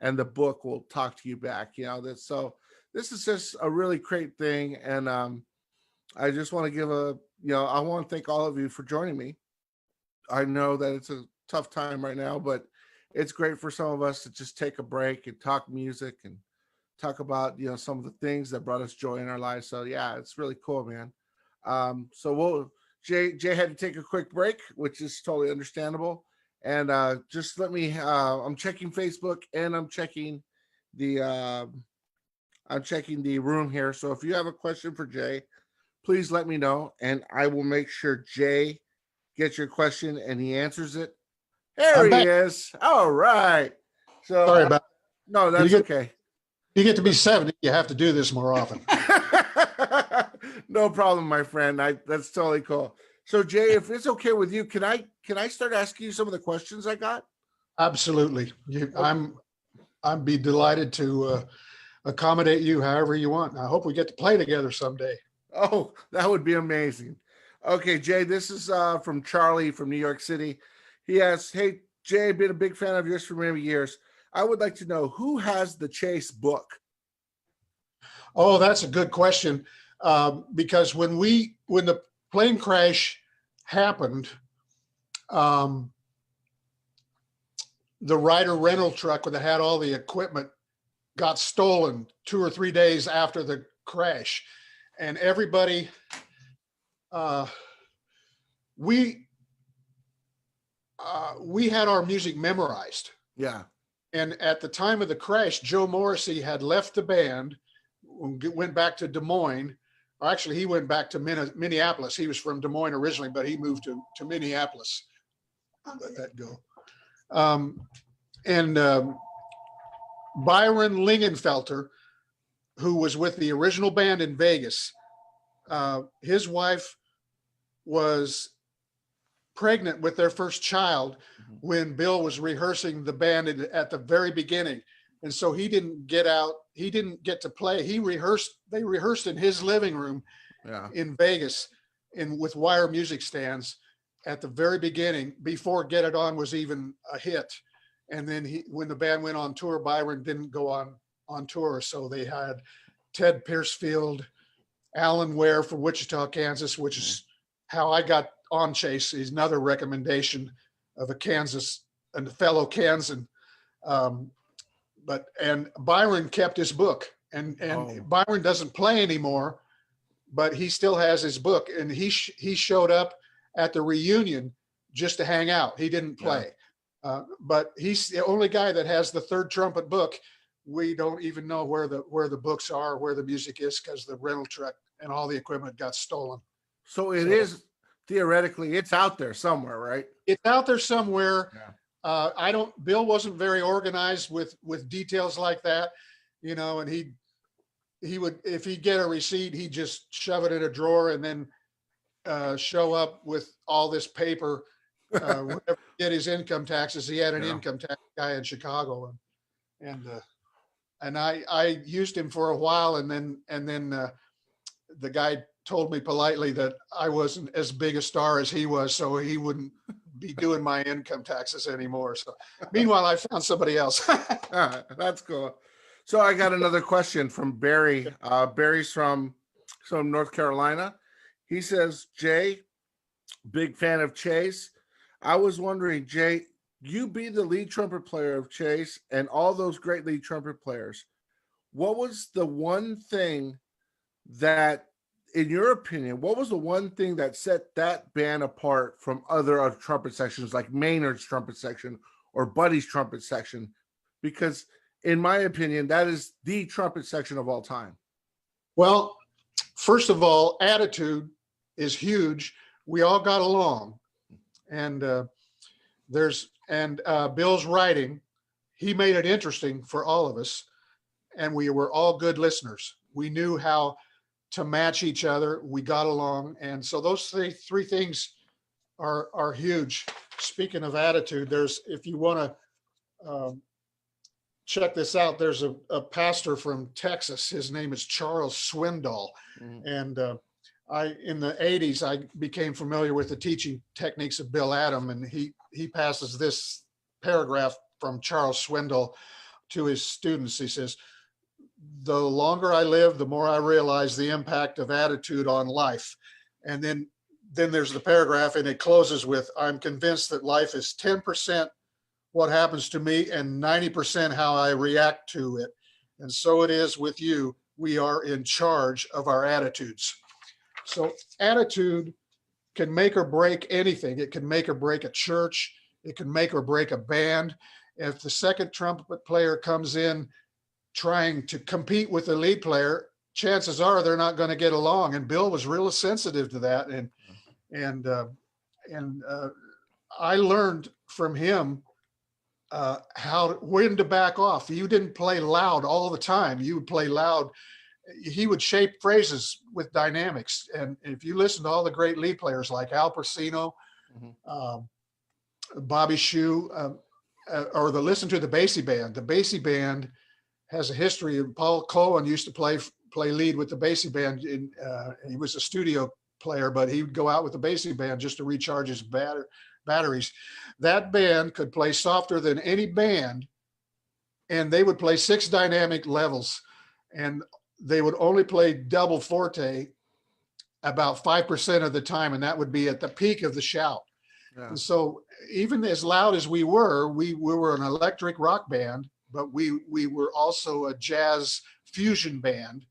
and the book will talk to you back. So this is just a really great thing. And I just want to give I want to thank all of you for joining me. I know that it's a tough time right now, but it's great for some of us to just take a break and talk music and talk about, some of the things that brought us joy in our lives. So yeah, it's really cool, man. So Jay had to take a quick break, which is totally understandable. And just let me, I'm checking Facebook and I'm checking the room here. So if you have a question for Jay, please let me know, and I will make sure Jay gets your question and he answers it. There he is. All right. So sorry about no, that's okay. You get to be 70, you have to do this more often. No problem, my friend. That's totally cool. So Jay, if it's okay with you, can I start asking you some of the questions I got? Absolutely. I'd be delighted to accommodate you however you want. I hope we get to play together someday. Oh, that would be amazing. Okay, Jay, this is from Charlie from New York City. He asks, hey, Jay, been a big fan of yours for many years. I would like to know who has the Chase book. Oh, that's a good question. Because when the plane crash happened, the Ryder rental truck that had all the equipment got stolen 2 or 3 days after the crash. And everybody, we had our music memorized. Yeah. And at the time of the crash, Joe Morrissey had left the band, went back to Des Moines. Actually, he went back to Minneapolis. He was from Des Moines originally, but he moved to Minneapolis. I'll let that go. Byron Lingenfelter, who was with the original band in Vegas, his wife was pregnant with their first child when Bill was rehearsing the band at the very beginning. And so he didn't get out. He didn't get to play. They rehearsed in his living room in Vegas with wire music stands at the very beginning before Get It On was even a hit. And then when the band went on tour, Byron didn't go on tour. So they had Ted Piercefield, Alan Ware from Wichita, Kansas, which is how I got on Chase. Is another recommendation of a fellow Kansan. And Byron kept his book, and Byron doesn't play anymore, but he still has his book. And he showed up at the reunion just to hang out. He didn't play, but he's the only guy that has the third trumpet book, we don't even know where the books are, where the music is, because the rental truck and all the equipment got stolen. So it is theoretically, it's out there somewhere, right? It's out there somewhere. Yeah. Bill wasn't very organized with details like that, you know, and he would, if he'd get a receipt, he'd just shove it in a drawer and then show up with all this paper. Whenever he did his income taxes, he had an income tax guy in Chicago, and I used him for a while, and then the guy told me politely that I wasn't as big a star as he was, so he wouldn't be doing my income taxes anymore. So meanwhile, I found somebody else. That's cool. So I got another question from Barry. Barry's from North Carolina. He says, Jay, big fan of Chase. I was wondering, Jay, you be the lead trumpet player of Chase and all those great lead trumpet players. What was the one thing that, in your opinion, what was the one thing that set that band apart from other trumpet sections like Maynard's trumpet section or Buddy's trumpet section? Because in my opinion, that is the trumpet section of all time. Well, first of all, attitude is huge. We all got along, and Bill's writing, he made it interesting for all of us, and we were all good listeners. We knew how to match each other. We got along, and so those three things are huge. Speaking of attitude, if you want to check this out, there's a pastor from Texas. His name is Charles Swindoll. And in the 80s, I became familiar with the teaching techniques of Bill Adam, and he passes this paragraph from Charles Swindoll to his students. He says, "The longer I live, the more I realize the impact of attitude on life." And then there's the paragraph, and it closes with, "I'm convinced that life is 10% what happens to me and 90% how I react to it. And so it is with you. We are in charge of our attitudes." So attitude can make or break anything. It can make or break a church. It can make or break a band. If the second trumpet player comes in trying to compete with the lead player, chances are they're not going to get along. And Bill was real sensitive to that. And I learned from him when to back off. You didn't play loud all the time. You would play loud. He would shape phrases with dynamics. And if you listen to all the great lead players like Al Pacino, Bobby Shue, or listen to the Basie Band. The Basie Band has a history. Paul Cohen used to play lead with the Basie Band. He was a studio player, but he would go out with the Basie Band just to recharge his batteries. That band could play softer than any band, and they would play 6 dynamic levels, and they would only play double forte about 5% of the time, and that would be at the peak of the shout. Yeah. And so even as loud as we were an electric rock band, but we were also a jazz fusion band.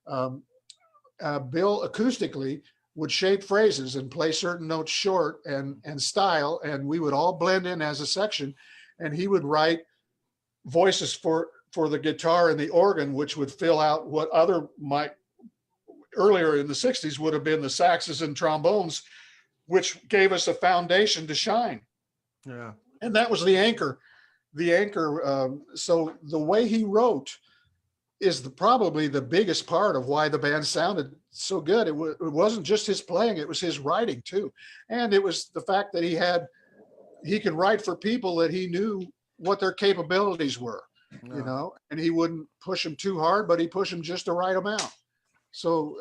Bill acoustically would shape phrases and play certain notes short and style, and we would all blend in as a section, and he would write voices for the guitar and the organ, which would fill out what earlier in the 60s would have been the saxes and trombones, which gave us a foundation to shine. Yeah. And that was the anchor. So the way he wrote is probably the biggest part of why the band sounded so good. It wasn't just his playing, it was his writing too. And it was the fact that he could write for people that he knew what their capabilities were, you know, and he wouldn't push them too hard, but he pushed them just the right amount. So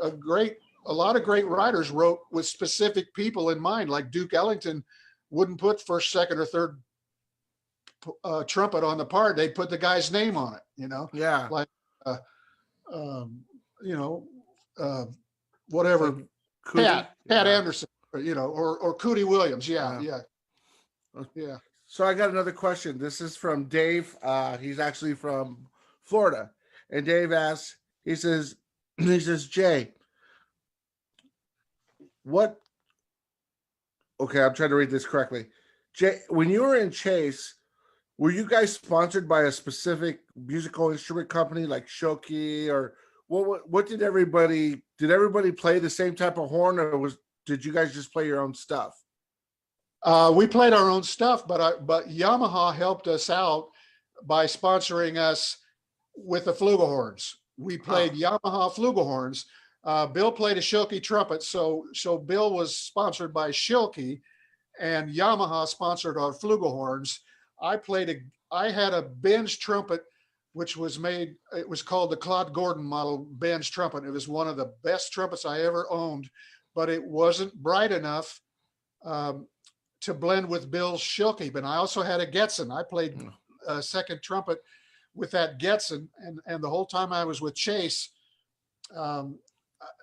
a lot of great writers wrote with specific people in mind, like Duke Ellington wouldn't put first, second, or third trumpet on the part. They'd put the guy's name on it, you know? Yeah. Like, whatever, like Pat Anderson, you know, or Cootie Williams. Yeah. So I got another question. This is from Dave. He's actually from Florida. And Dave asks, he says, Jay, okay, I'm trying to read this correctly. Jay, when you were in Chase, Were you guys sponsored by a specific musical instrument company like Shoki, or what did everybody play the same type of horn, or did you guys just play your own stuff? We played our own stuff, but Yamaha helped us out by sponsoring us with the flugelhorns. We played Yamaha flugelhorns. Bill played a Schilke trumpet, so Bill was sponsored by Schilke, and Yamaha sponsored our flugelhorns. I had a Benz trumpet, which was made. It was called the Claude Gordon model Benz trumpet. It was one of the best trumpets I ever owned, but it wasn't bright enough to blend with Bill's Schilke. But I also had a Getzen. I played a second trumpet with that Getzen, and the whole time I was with Chase.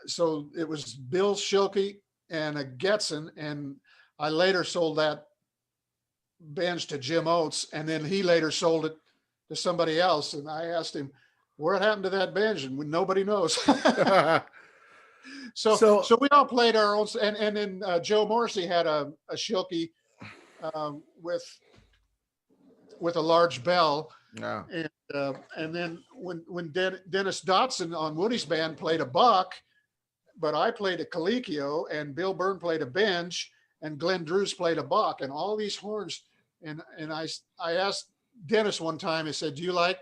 So it was Bill's Schilke and a Getzen, and I later sold that Benz to Jim Oates, and then he later sold it to somebody else. And I asked him, "What happened to that Benz?" And nobody knows. So we all played our own, and then Joe Morrissey had a Schilke with a large bell. Yeah. And then when Dennis Dotson on Woody's band played a Buck, but I played a Colicchio, and Bill Byrne played a Bench, and Glenn Drews played a Buck, and all these horns. And I asked Dennis one time, I said, do you like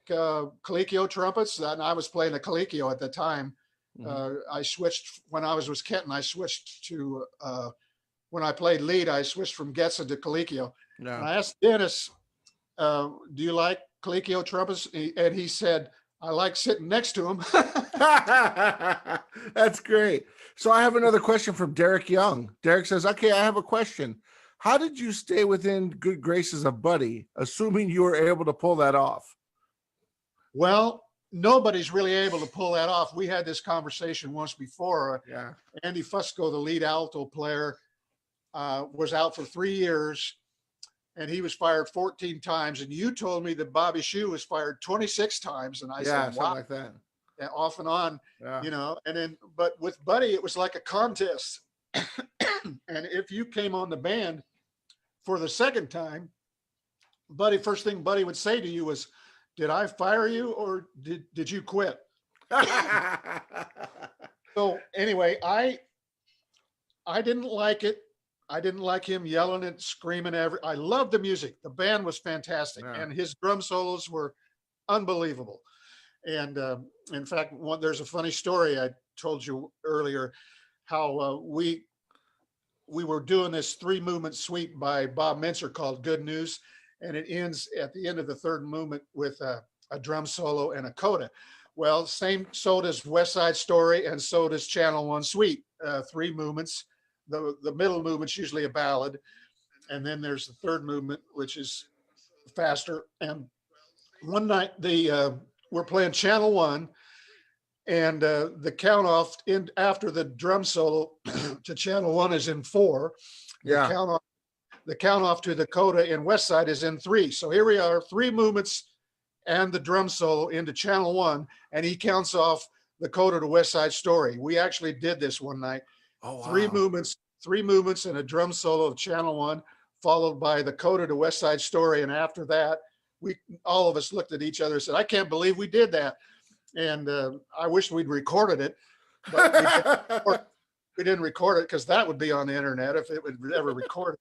Colicchio trumpets? And I was playing a Colicchio at the time. I switched when I was with Kenton. I switched to when I played lead. I switched from Getzen to Colicchio. Yeah. And I asked Dennis, "Do you like Colicchio trumpets?" And he said, "I like sitting next to him." That's great. So I have another question from Derek Young. Derek says, "Okay, I have a question. How did you stay within good graces of Buddy, assuming you were able to pull that off?" Well, nobody's really able to pull that off. We had this conversation once before. Yeah. Andy Fusco, the lead alto player, was out for 3 years, and he was fired 14 times. And you told me that Bobby Shue was fired 26 times. And I said, something wow, like that. And off and on, you know, and then, but with Buddy, it was like a contest. And if you came on the band for the second time, Buddy, first thing Buddy would say to you was, "Did I fire you, or did you quit?" So anyway, I didn't like it. I didn't like him yelling and screaming. I loved the music. The band was fantastic, and his drum solos were unbelievable. And in fact, there's a funny story I told you earlier, how we were doing this 3-movement suite by Bob Mincer called Good News, and it ends at the end of the third movement with a drum solo and a coda. Well, so does West Side Story, and so does Channel One Suite. 3 movements. The middle movement's usually a ballad, and then there's the third movement, which is faster. And one night we're playing Channel One, and the count off after the drum solo to Channel One is in 4. Yeah. The count off to the coda in West Side is in 3. So here we are, 3 movements and the drum solo into Channel One, and he counts off the coda to West Side Story. We actually did this one night. Oh, wow. 3 movements and a drum solo of Channel One, followed by the coda to West Side Story. And after that, all of us looked at each other and said, "I can't believe we did that." And I wish we'd recorded it, but we didn't record it because that would be on the internet if it would ever record it.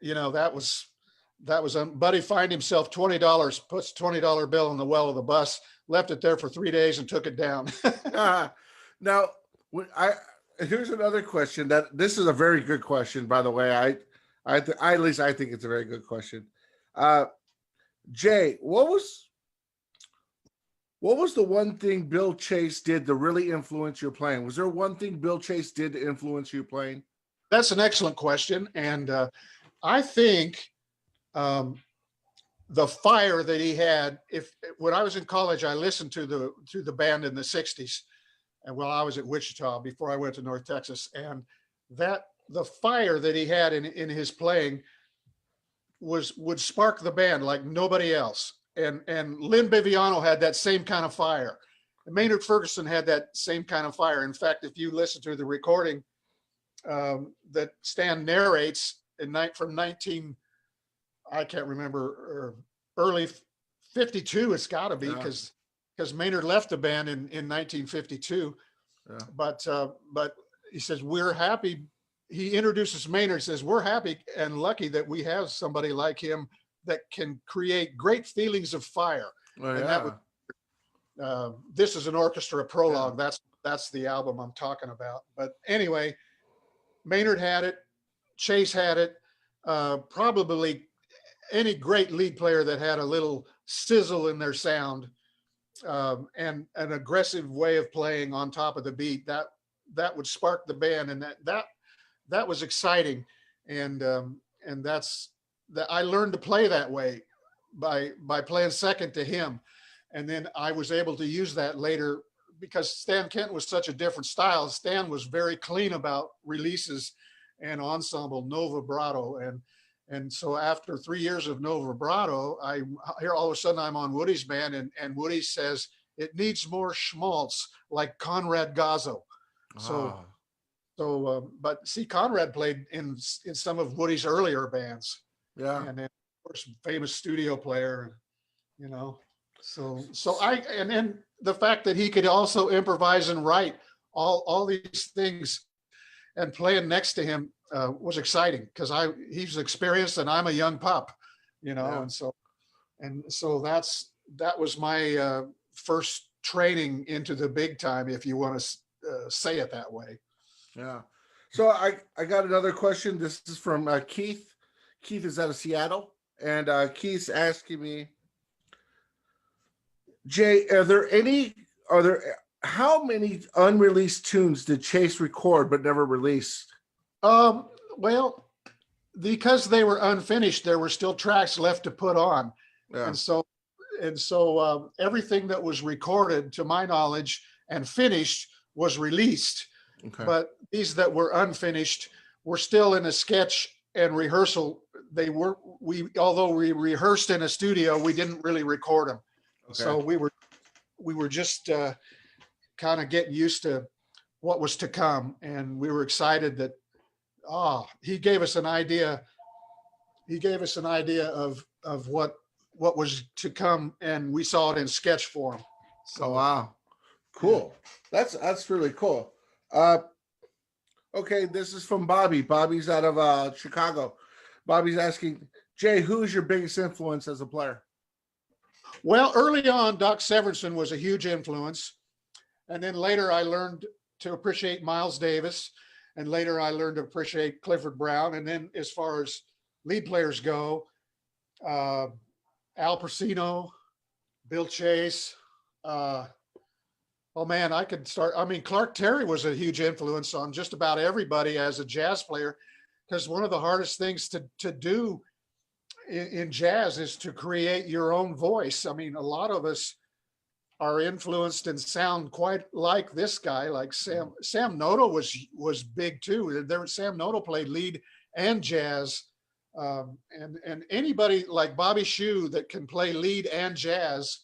You know, that was Buddy fined himself $20, puts $20 bill in the well of the bus, left it there for 3 days and took it down. Now, here's another question. This is a very good question, by the way. At least I think it's a very good question. Jay, what was the one thing Bill Chase did to really influence your playing? Was there one thing Bill Chase did to influence you playing? That's an excellent question. And I think the fire that he had, when I was in college, I listened to the band in the 60s. And while I was at Wichita before I went to North Texas, and the fire that he had in his playing would spark the band like nobody else. And Lynn Biviano had that same kind of fire. And Maynard Ferguson had that same kind of fire. In fact, if you listen to the recording that Stan narrates from 19, I can't remember, or early 52. It's got to be because Maynard left the band in 1952. Yeah. But he says, we're happy. He introduces Maynard, says, we're happy and lucky that we have somebody like him that can create great feelings of fire. Oh, and that was, This is an Orchestra prologue. That's the album I'm talking about. But anyway, Maynard had it. Chase had it. Probably any great lead player that had a little sizzle in their sound and an aggressive way of playing on top of the beat, that would spark the band, and that was exciting. And that's that I learned to play that way by playing second to him. And then I was able to use that later because Stan Kenton was such a different style. Stan was very clean about releases and ensemble, no vibrato. And so after 3 years of no vibrato, I hear all of a sudden I'm on Woody's band, and Woody says, it needs more schmaltz like Conrad Gazzo. But see, Conrad played in some of Woody's earlier bands. Yeah. And then of course, famous studio player, you know. So and then the fact that he could also improvise and write all these things and playing next to him was exciting because he's experienced and I'm a young pup, you know. Yeah. and so that was my first training into the big time, if you want to say it that way. Yeah. So I got another question. This is from Keith. Keith is out of Seattle, and Keith's asking me, Jay, how many unreleased tunes did Chase record but never released? Well, because they were unfinished, there were still tracks left to put on. Yeah. And so everything that was recorded, to my knowledge, and finished was released. Okay. But these that were unfinished were still in a sketch and rehearsal. Although we rehearsed in a studio, we didn't really record them. Okay. So we were just kind of getting used to what was to come, and we were excited that he gave us an idea. He gave us an idea of what was to come, and we saw it in sketch form. So wow, cool. That's really cool. Okay, this is from Bobby. Bobby's out of Chicago. Bobby's asking, Jay, who is your biggest influence as a player? Well, early on, Doc Severinsen was a huge influence. And then later I learned to appreciate Miles Davis. And later I learned to appreciate Clifford Brown. And then as far as lead players go, Al Persino, Bill Chase. Oh man, I could start. I mean, Clark Terry was a huge influence on just about everybody as a jazz player, because one of the hardest things to do in jazz is to create your own voice. I mean, a lot of us are influenced and sound quite like this guy, like Sam. Sam Noto was big too. Sam Noto played lead and jazz, and anybody like Bobby Shew that can play lead and jazz,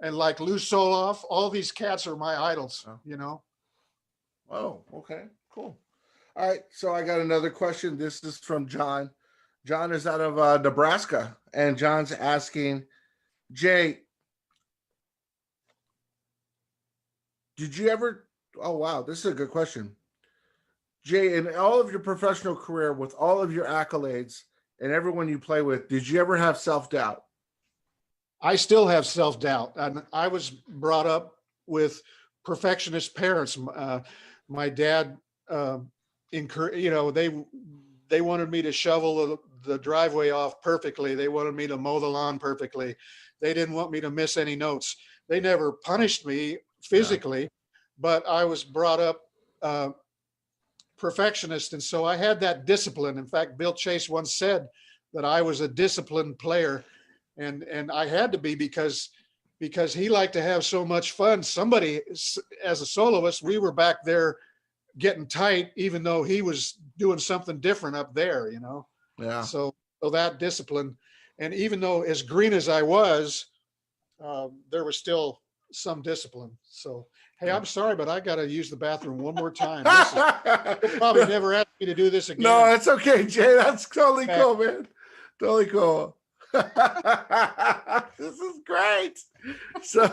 and like Lou Soloff. All these cats are my idols, you know. Oh, okay, cool. All right, so I got another question. This is from John. John is out of Nebraska, and John's asking, Jay, did you ever, oh wow, this is a good question. Jay, in all of your professional career, with all of your accolades and everyone you play with, did you ever have self-doubt? I still have self-doubt. I was brought up with perfectionist parents. My dad, they wanted me to shovel the driveway off perfectly. They wanted me to mow the lawn perfectly. They didn't want me to miss any notes. They never punished me physically, but I was brought up perfectionist. And so I had that discipline. In fact, Bill Chase once said that I was a disciplined player. And I had to be because he liked to have so much fun. Somebody, as a soloist, we were back there getting tight, even though he was doing something different up there, you know? Yeah. So that discipline, and even though as green as I was, there was still some discipline. So, Hey, I'm sorry, but I got to use the bathroom one more time. You'll probably never ask me to do this again. No, it's okay, Jay. That's totally cool, man. Totally cool. This is great. So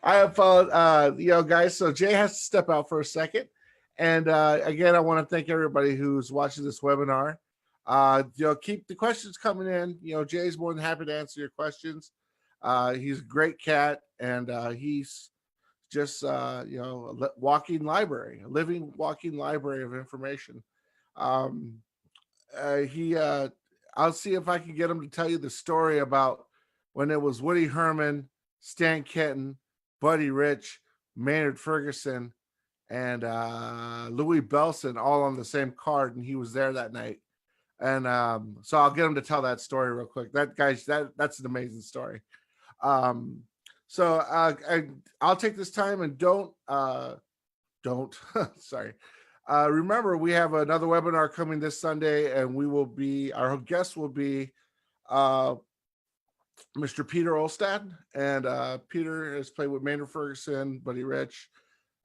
I apologize, guys. So Jay has to step out for a second. And again, I want to thank everybody who's watching this webinar. Keep the questions coming in. Jay's more than happy to answer your questions. He's a great cat, and he's just a walking library, a living walking library of information. I'll see if I can get him to tell you the story about when it was Woody Herman, Stan Kenton, Buddy Rich, Maynard Ferguson, and Louis Belson all on the same card, and he was there that night. And so I'll get him to tell that story real quick. That's an amazing story. So I'll take this time and don't sorry. Remember, we have another webinar coming this Sunday, and our guest will be Mr. Peter Olstad. And Peter has played with Maynard Ferguson, Buddy Rich,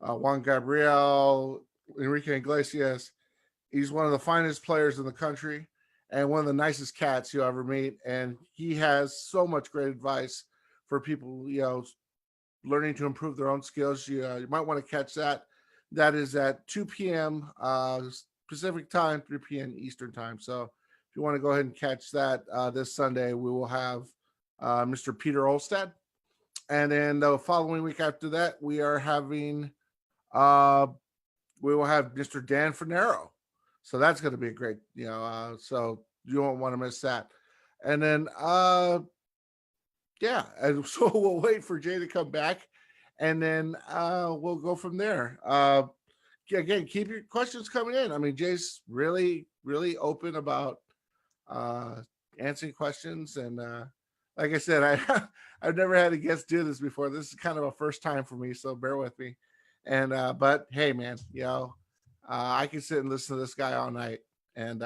Juan Gabriel, Enrique Iglesias. He's one of the finest players in the country and one of the nicest cats you'll ever meet. And he has so much great advice for people, learning to improve their own skills. You might want to catch that. That is at 2 p.m. Pacific time, 3 p.m. Eastern time. So if you want to go ahead and catch that this Sunday, we will have Mr. Peter Olstad. And then the following week after that, we will have Mr. Dan Finero. So that's going to be a great, so you won't want to miss that. And then, and so we'll wait for Jay to come back, and then we'll go from there. Again, keep your questions coming in. I mean, Jay's really, really open about answering questions. And like I said, I've never had a guest do this before. This is kind of a first time for me, so bear with me. And but hey, man, I can sit and listen to this guy all night. And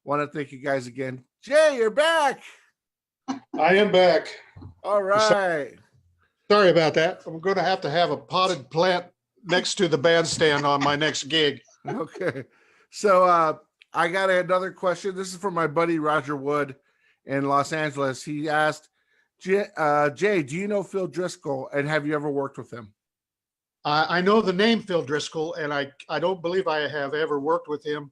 want to thank you guys again. Jay, you're back. I am back. All right. Sorry about that. I'm going to have a potted plant next to the bandstand on my next gig. Okay. So I got another question. This is from my buddy Roger Wood in Los Angeles. He asked, Jay, do you know Phil Driscoll, and have you ever worked with him? I know the name Phil Driscoll, and I don't believe I have ever worked with him.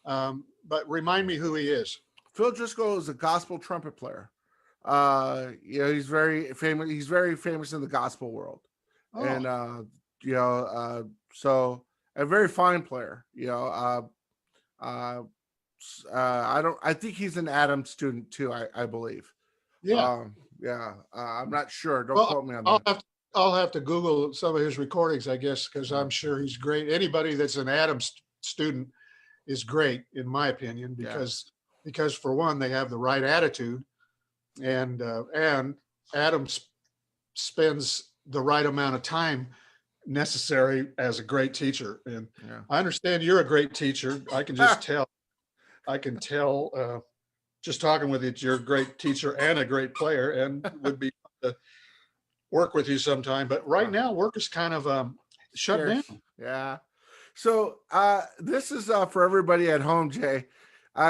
But remind me who he is. Phil Driscoll is a gospel trumpet player. He's very famous. He's very famous in the gospel world. Oh. And so a very fine player. I think he's an Adams student too. I believe. Yeah. I'm not sure. Don't quote me on that. I'll have to Google some of his recordings, I guess, because I'm sure he's great. Anybody that's an Adams student is great, in my opinion, because for one, they have the right attitude, and Adams spends the right amount of time necessary as a great teacher. And I understand you're a great teacher. I can just tell. I can tell just talking with you, you're a great teacher and a great player, and would be fun to work with you sometime. But right now, work is kind of shut down. Yeah. So this is for everybody at home, Jay.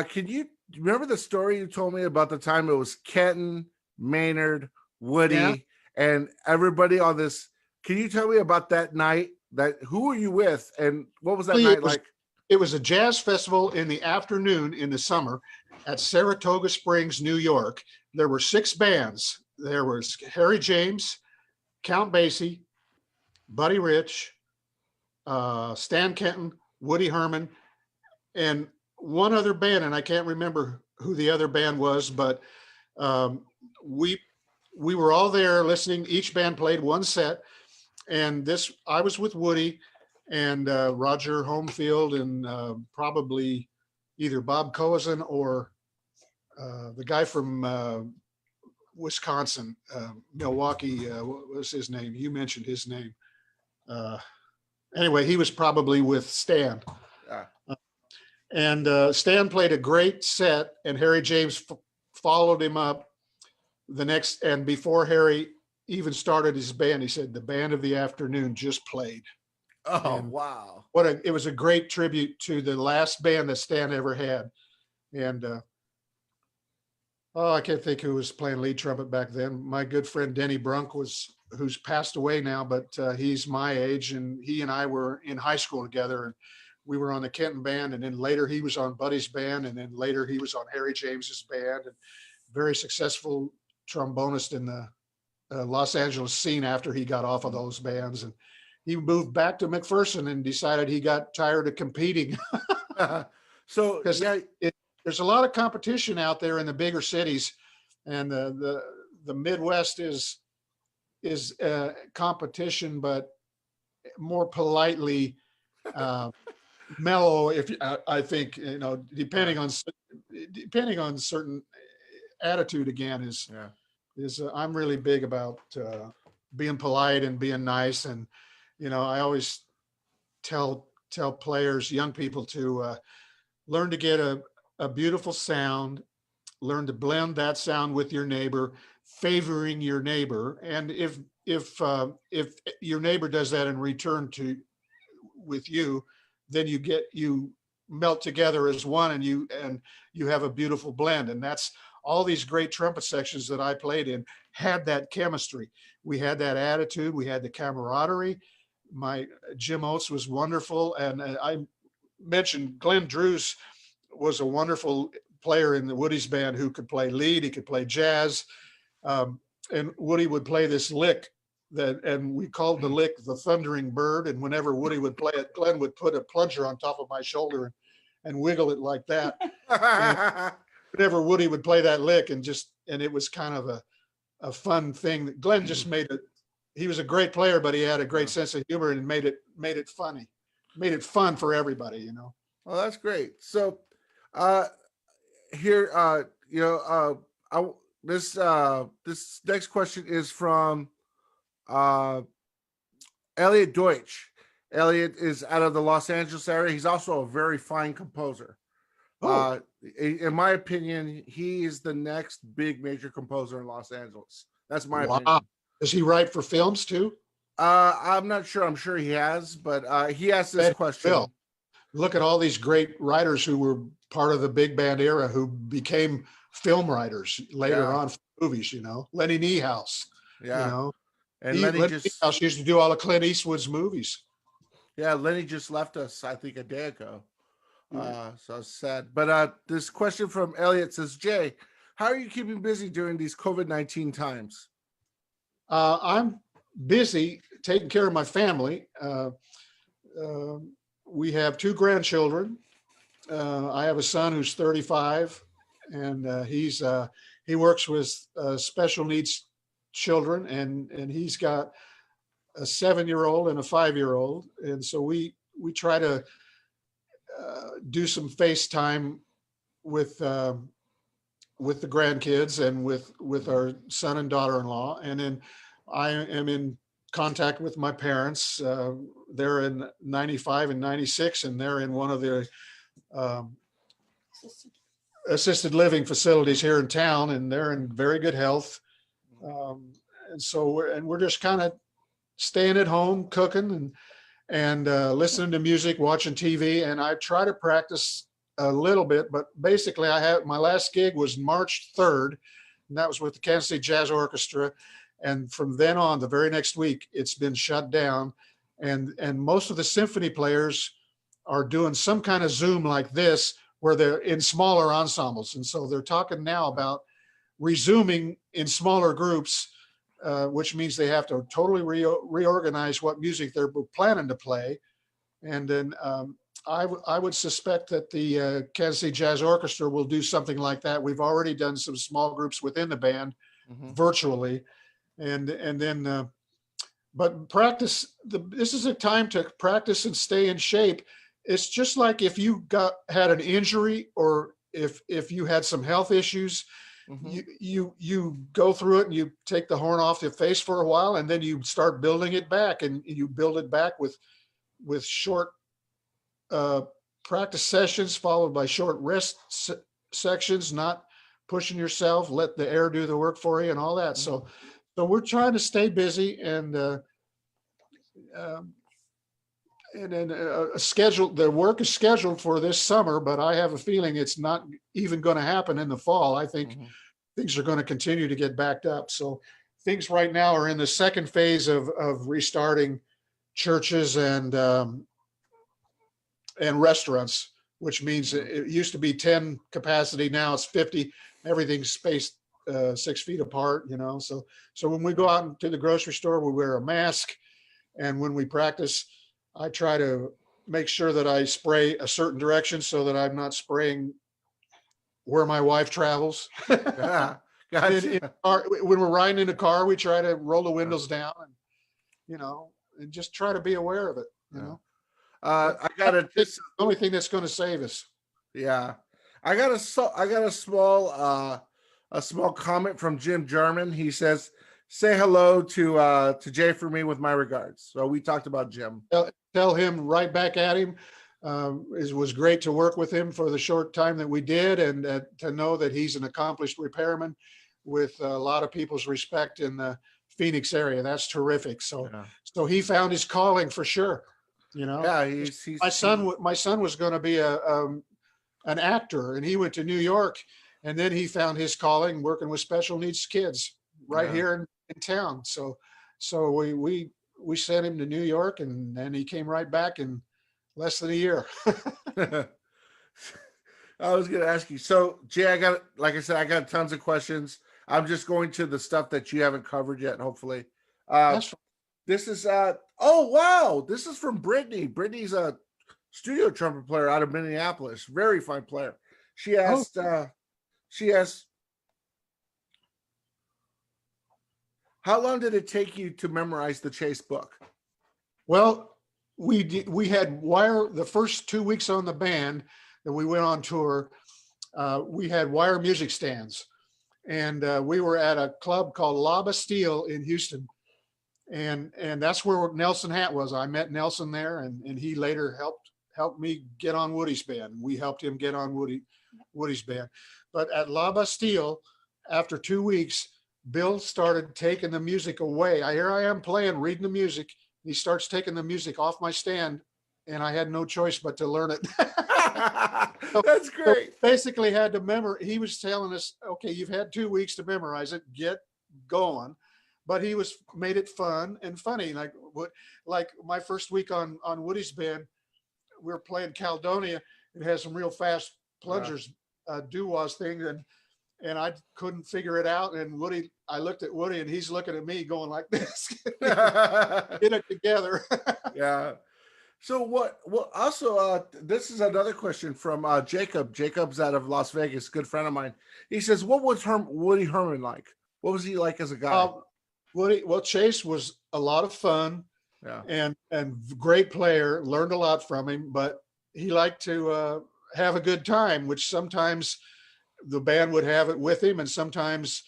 Can you remember the story you told me about the time it was Kenton, Maynard, Woody, and everybody on this? Can you tell me about that night? Who were you with, and what was that night like? It was a jazz festival in the afternoon in the summer at Saratoga Springs, New York. There were 6 bands. There was Harry James, Count Basie, Buddy Rich, Stan Kenton, Woody Herman, and one other band, and I can't remember who the other band was, but we were all there listening. Each band played one set, and I was with Woody and Roger Homefield and probably either Bob Cozen or the guy from Wisconsin, Milwaukee. What was his name? You mentioned his name. Anyway, he was probably with Stan. And Stan played a great set, and Harry James followed him up the next. And before Harry even started his band, he said, "The band of the afternoon just played." Oh, And wow. it was a great tribute to the last band that Stan ever had. And oh, I can't think who was playing lead trumpet back then. My good friend Denny Brunk who's passed away now, but he's my age, and he and I were in high school together, and we were on the Kenton band, and then later he was on Buddy's band, and then later he was on Harry James's band, and very successful trombonist in the Los Angeles scene after he got off of those bands. And he moved back to McPherson and decided he got tired of competing. So Because yeah, there's a lot of competition out there in the bigger cities, and the Midwest is competition, but more politely mellow. If I think, depending on certain attitude, again, is I'm really big about being polite and being nice. And I always tell players, young people, to learn to get a beautiful sound, learn to blend that sound with your neighbor, favoring your neighbor. And if your neighbor does that in return with you, then you melt together as one, and you have a beautiful blend. And that's all these great trumpet sections that I played in had that chemistry. We had that attitude. We had the camaraderie. My Jim Oates was wonderful. And I mentioned Glenn Drews was a wonderful player in the Woody's band who could play lead. He could play jazz. And Woody would play this lick and we called the lick the Thundering Bird. And whenever Woody would play it, Glenn would put a plunger on top of my shoulder and wiggle it like that. And whenever Woody would play that lick, and it was kind of a fun thing that Glenn just made it. He was a great player, but he had a great sense of humor and made it funny, made it fun for everybody, Well, that's great. So here, this next question is from Elliot Deutsch. Elliot is out of the Los Angeles area. He's also a very fine composer. In my opinion, he is the next big major composer in Los Angeles. That's my opinion. Does he write for films too? I'm not sure. I'm sure he has, but he asked this question. Phil, look at all these great writers who were part of the big band era who became film writers later on for movies, Lenny Niehaus. Yeah. And Lenny Niehaus used to do all of Clint Eastwood's movies. Yeah, Lenny just left us, I think, a day ago. So it's sad. But this question from Elliot says, Jay, how are you keeping busy during these COVID-19 times? I'm busy taking care of my family. We have 2 grandchildren. I have a son who's 35, and he works with special needs children, and he's got a 7-year-old and a 5-year-old. And so we try to do some FaceTime with the grandkids and with our son and daughter-in-law. And then I am in contact with my parents. They're in 95 and 96, and they're in one of the assisted living facilities here in town, and they're in very good health. And so we're just kind of staying at home, cooking and listening to music, watching TV. And I try to practice a little bit, but basically my last gig was March 3rd, and that was with the Kansas City Jazz Orchestra. And from then on, the very next week, it's been shut down. And most of the symphony players are doing some kind of Zoom like this, where they're in smaller ensembles. And so they're talking now about resuming in smaller groups, which means they have to totally reorganize what music they're planning to play. And then I would suspect that the Kansas City Jazz Orchestra will do something like that. We've already done some small groups within the band virtually. And then, but practice, this is a time to practice and stay in shape. It's just like if you had an injury, or if you had some health issues, you go through it and you take the horn off your face for a while, and then you start building it back, and you build it back with short practice sessions followed by short rest sections, not pushing yourself, let the air do the work for you and all that. So we're trying to stay busy and and then a schedule, the work is scheduled for this summer, but I have a feeling it's not even going to happen in the fall. I think things are going to continue to get backed up. So things right now are in the second phase of restarting churches and restaurants, which means it used to be 10 capacity. Now it's 50. Everything's spaced 6 feet apart, you know. So when we go out to the grocery store, we wear a mask. And when we practice, I try to make sure that I spray a certain direction so that I'm not spraying where my wife travels. Yeah, gotcha. When we're riding in a car, we try to roll the windows down and, you know, and just try to be aware of it, you know. I got It's the only thing that's going to save us. Yeah, I got a small comment from Jim German. He says, "Say hello to Jay for me with my regards." So we talked about Jim. Tell him right back at him. It was great to work with him for the short time that we did, and to know that he's an accomplished repairman with a lot of people's respect in the Phoenix area. That's terrific. So he found his calling for sure. You know, yeah. My son was going to be an actor, and he went to New York, and then he found his calling working with special needs kids right here in town. So we sent him to New York, and then he came right back in less than a year. I was going to ask you. So Jay, like I said, I got tons of questions. I'm just going to the stuff that you haven't covered yet, hopefully. This is oh wow, this is from Brittany. Brittany's a studio trumpet player out of Minneapolis. Very fine player. She asked how long did it take you to memorize the Chase book? Well, we had wire the first 2 weeks on the band that we went on tour. We had wire music stands, and we were at a club called La Bastille in Houston. And that's where Nelson Hatt was. I met Nelson there, and he later helped me get on Woody's band. We helped him get on Woody's band. But at La Bastille, after 2 weeks, Bill started taking the music away. Here I am playing, reading the music. He starts taking the music off my stand, and I had no choice but to learn it. That's great. So basically had to memorize. He was telling us, okay, you've had 2 weeks to memorize it. Get going. But he made it fun and funny. Like my first week on Woody's band, we were playing Caledonia. It has some real fast plungers, doo-wahs thing, and I couldn't figure it out. And I looked at Woody, and he's looking at me, going like this, get it together. Yeah. So what? Well, also, this is another question from Jacob. Jacob's out of Las Vegas, good friend of mine. He says, "What was Woody Herman like? What was he like as a guy?" Chase was a lot of fun, and great player. Learned a lot from him, but he liked to have a good time, which sometimes the band would have it with him, and sometimes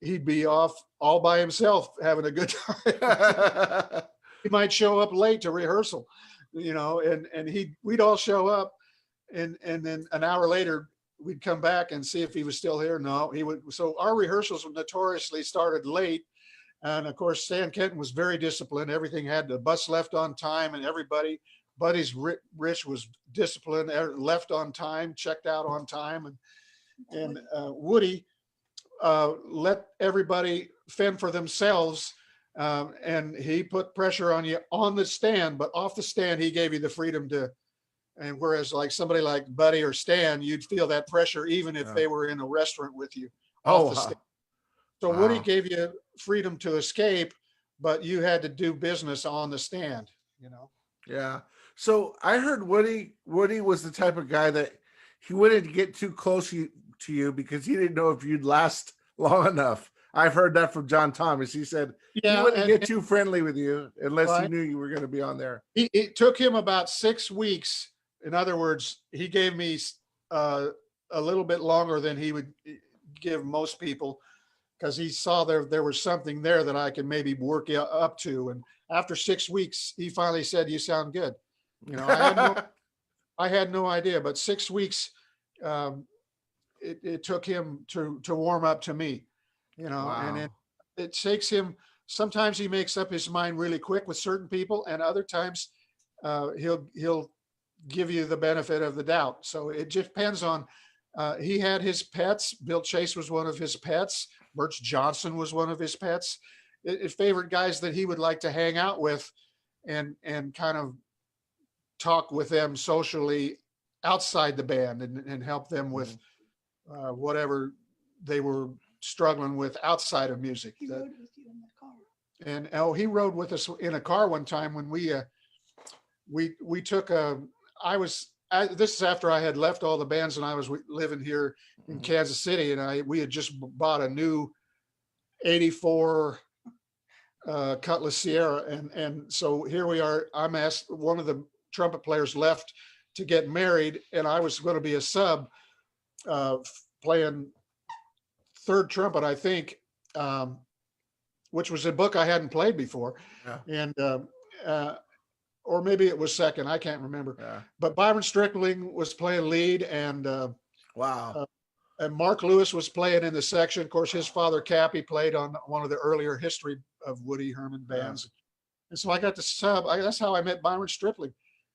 he'd be off all by himself having a good time. He might show up late to rehearsal, you know, and we'd all show up, and then an hour later we'd come back and see if he was still here. No, he would. So our rehearsals notoriously started late. And of course, Stan Kenton was very disciplined. Everything had the bus left on time, and Buddy's Rich was disciplined, left on time, checked out on time. And Woody let everybody fend for themselves. And he put pressure on you on the stand, but off the stand, he gave you the freedom to, and whereas like somebody like Buddy or Stan, you'd feel that pressure even if they were in a restaurant with you. Off the stand. So Woody gave you freedom to escape, but you had to do business on the stand, you know? Yeah. So I heard Woody was the type of guy that he wouldn't get too close to you because he didn't know if you'd last long enough. I've heard that from John Thomas. He said he wouldn't get too friendly with you unless he knew you were going to be on there. It took him about 6 weeks. In other words, he gave me a little bit longer than he would give most people, because he saw there was something there that I could maybe work up to. And after 6 weeks, he finally said, "You sound good." You know, I had no idea, but 6 weeks, it took him to warm up to me, you know. Wow. And it takes him, sometimes he makes up his mind really quick with certain people, and other times he'll give you the benefit of the doubt. So it just depends on. He had his pets. Bill Chase was one of his pets. Birch Johnson was one of his pets. It favored guys that he would like to hang out with, and kind of talk with them socially outside the band, and help them with whatever they were struggling with outside of music. He rode with you in the car. And he rode with us in a car one time when we took this is after I had left all the bands and I was living here in Kansas City, and we had just bought a new 84 Cutlass Sierra, and so here we are. I'm asked, one of the trumpet players left to get married, and I was going to be a sub, playing third trumpet, I think, which was a book I hadn't played before. And or maybe it was second, I can't remember. But Byron Strickling was playing lead, and Wow. And Mark Lewis was playing in the section. Of course, his father Cappy played on one of the earlier history of Woody Herman bands. And so I got to sub. That's how I met Byron Strickling.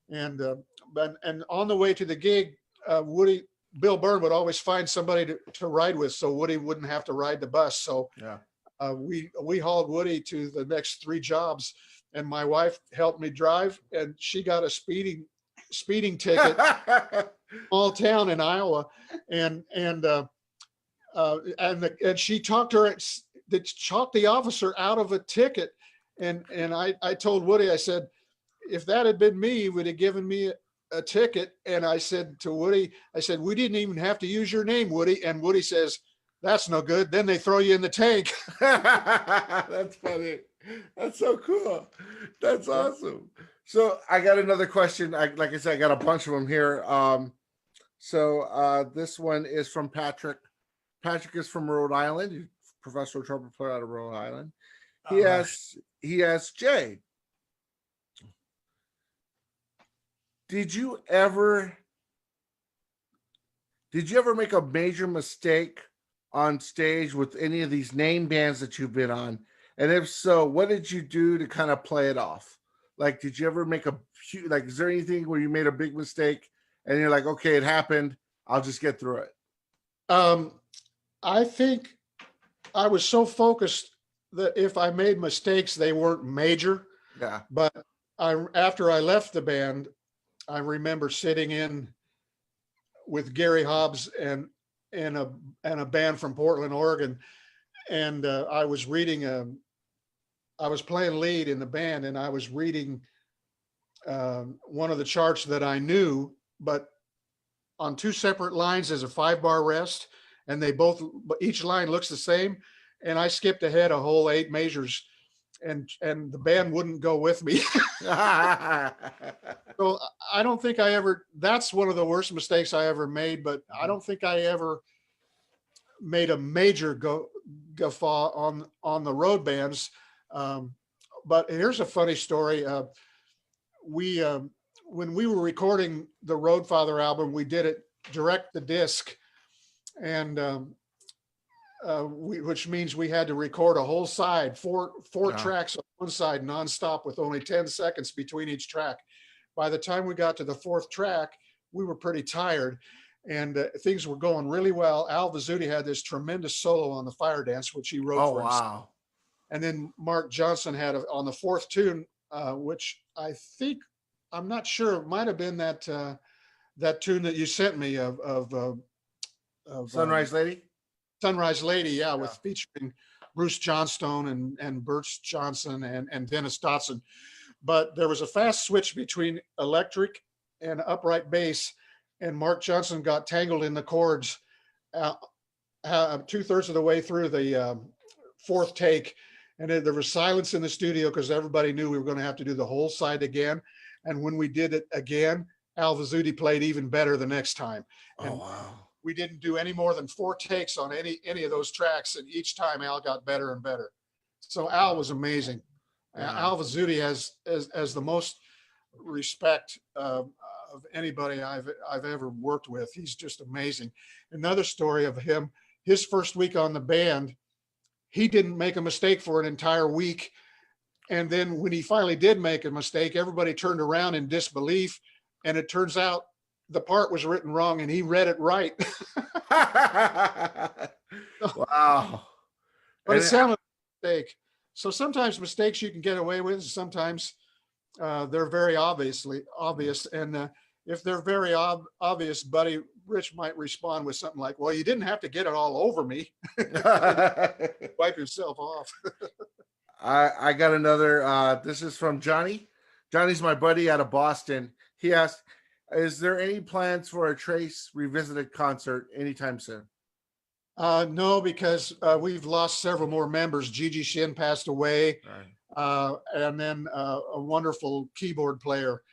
And on the way to the gig, Bill Byrne would always find somebody to ride with, so Woody wouldn't have to ride the bus. So we hauled Woody to the next 3 jobs, and my wife helped me drive, and she got a speeding ticket, small town in Iowa, and she talked the officer out of a ticket, and I told Woody, I said, if that had been me, he would have given me a ticket. And I said to Woody, I said, we didn't even have to use your name, Woody. And Woody says, that's no good. Then they throw you in the tank. That's funny. That's so cool. That's awesome. So I got another question. Like I said, I got a bunch of them here. So this one is from Patrick. Patrick is from Rhode Island. He's a professional trumpet player out of Rhode Island. He asks Jay, did you ever make a major mistake on stage with any of these name bands that you've been on? And if so, what did you do to kind of play it off? Like, did you ever make is there anything where you made a big mistake and you're like, okay, it happened, I'll just get through it? I think I was so focused that if I made mistakes, they weren't major. Yeah. But after I left the band, I remember sitting in with Gary Hobbs and a band from Portland, Oregon, and I was reading I was playing lead in the band, and I was reading one of the charts that I knew, but on 2 separate lines there's a 5-bar rest, and each line looks the same, and I skipped ahead a whole 8 measures, and the band wouldn't go with me. So I don't think that's one of the worst mistakes I ever made, but I don't think I ever made a major guffaw on the road bands. But here's a funny story. When we were recording the Roadfather album, we did it direct to disc, and which means we had to record a whole side, four tracks on one side nonstop with only 10 seconds between each track. By the time we got to the 4th track, we were pretty tired, and things were going really well. Al Vizzuti had this tremendous solo on the Fire Dance, which he wrote for himself. Wow. And then Mark Johnson had on the 4th tune, which I think, I'm not sure, it might have been that tune that you sent me of Sunrise Lady? Sunrise Lady, with featuring Bruce Johnstone and Birch Johnson and Dennis Dotson. But there was a fast switch between electric and upright bass, and Mark Johnson got tangled in the chords 2/3 of the way through the 4th take. And there was silence in the studio because everybody knew we were going to have to do the whole side again. And when we did it again, Al Vizzuti played even better the next time. And wow. We didn't do any more than 4 takes on any of those tracks. And each time Al got better and better. So Al was amazing. Al Vizzuti has the most respect of anybody I've ever worked with. He's just amazing. Another story of him, his first week on the band, he didn't make a mistake for an entire week. And then when he finally did make a mistake, everybody turned around in disbelief. And it turns out the part was written wrong and he read it right. Wow. But it And sounded like a mistake. So sometimes mistakes you can get away with. Sometimes they're very obvious. And if they're very obvious, Buddy Rich might respond with something like, well, you didn't have to get it all over me. Wipe yourself off. I got another. This is from Johnny. Johnny's my buddy out of Boston. He asked, is there any plans for a Trace Revisited concert anytime soon? No, because we've lost several more members. Gigi Shin passed away. Right. And then a wonderful keyboard player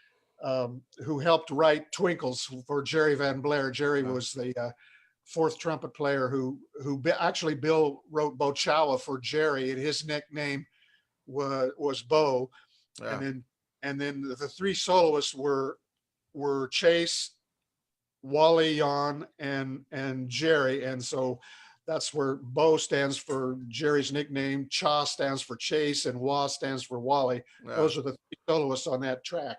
who helped write Twinkles for Jerry Van Blair. Jerry was the fourth trumpet player who actually Bill wrote Bo Chowa for Jerry, and his nickname was Bo. Yeah. And then the three soloists were Chase, Wally, Jan, and Jerry. And so that's where Bo stands for Jerry's nickname, Cha stands for Chase, and Wah stands for Wally. Yeah. Those are the three soloists on that track.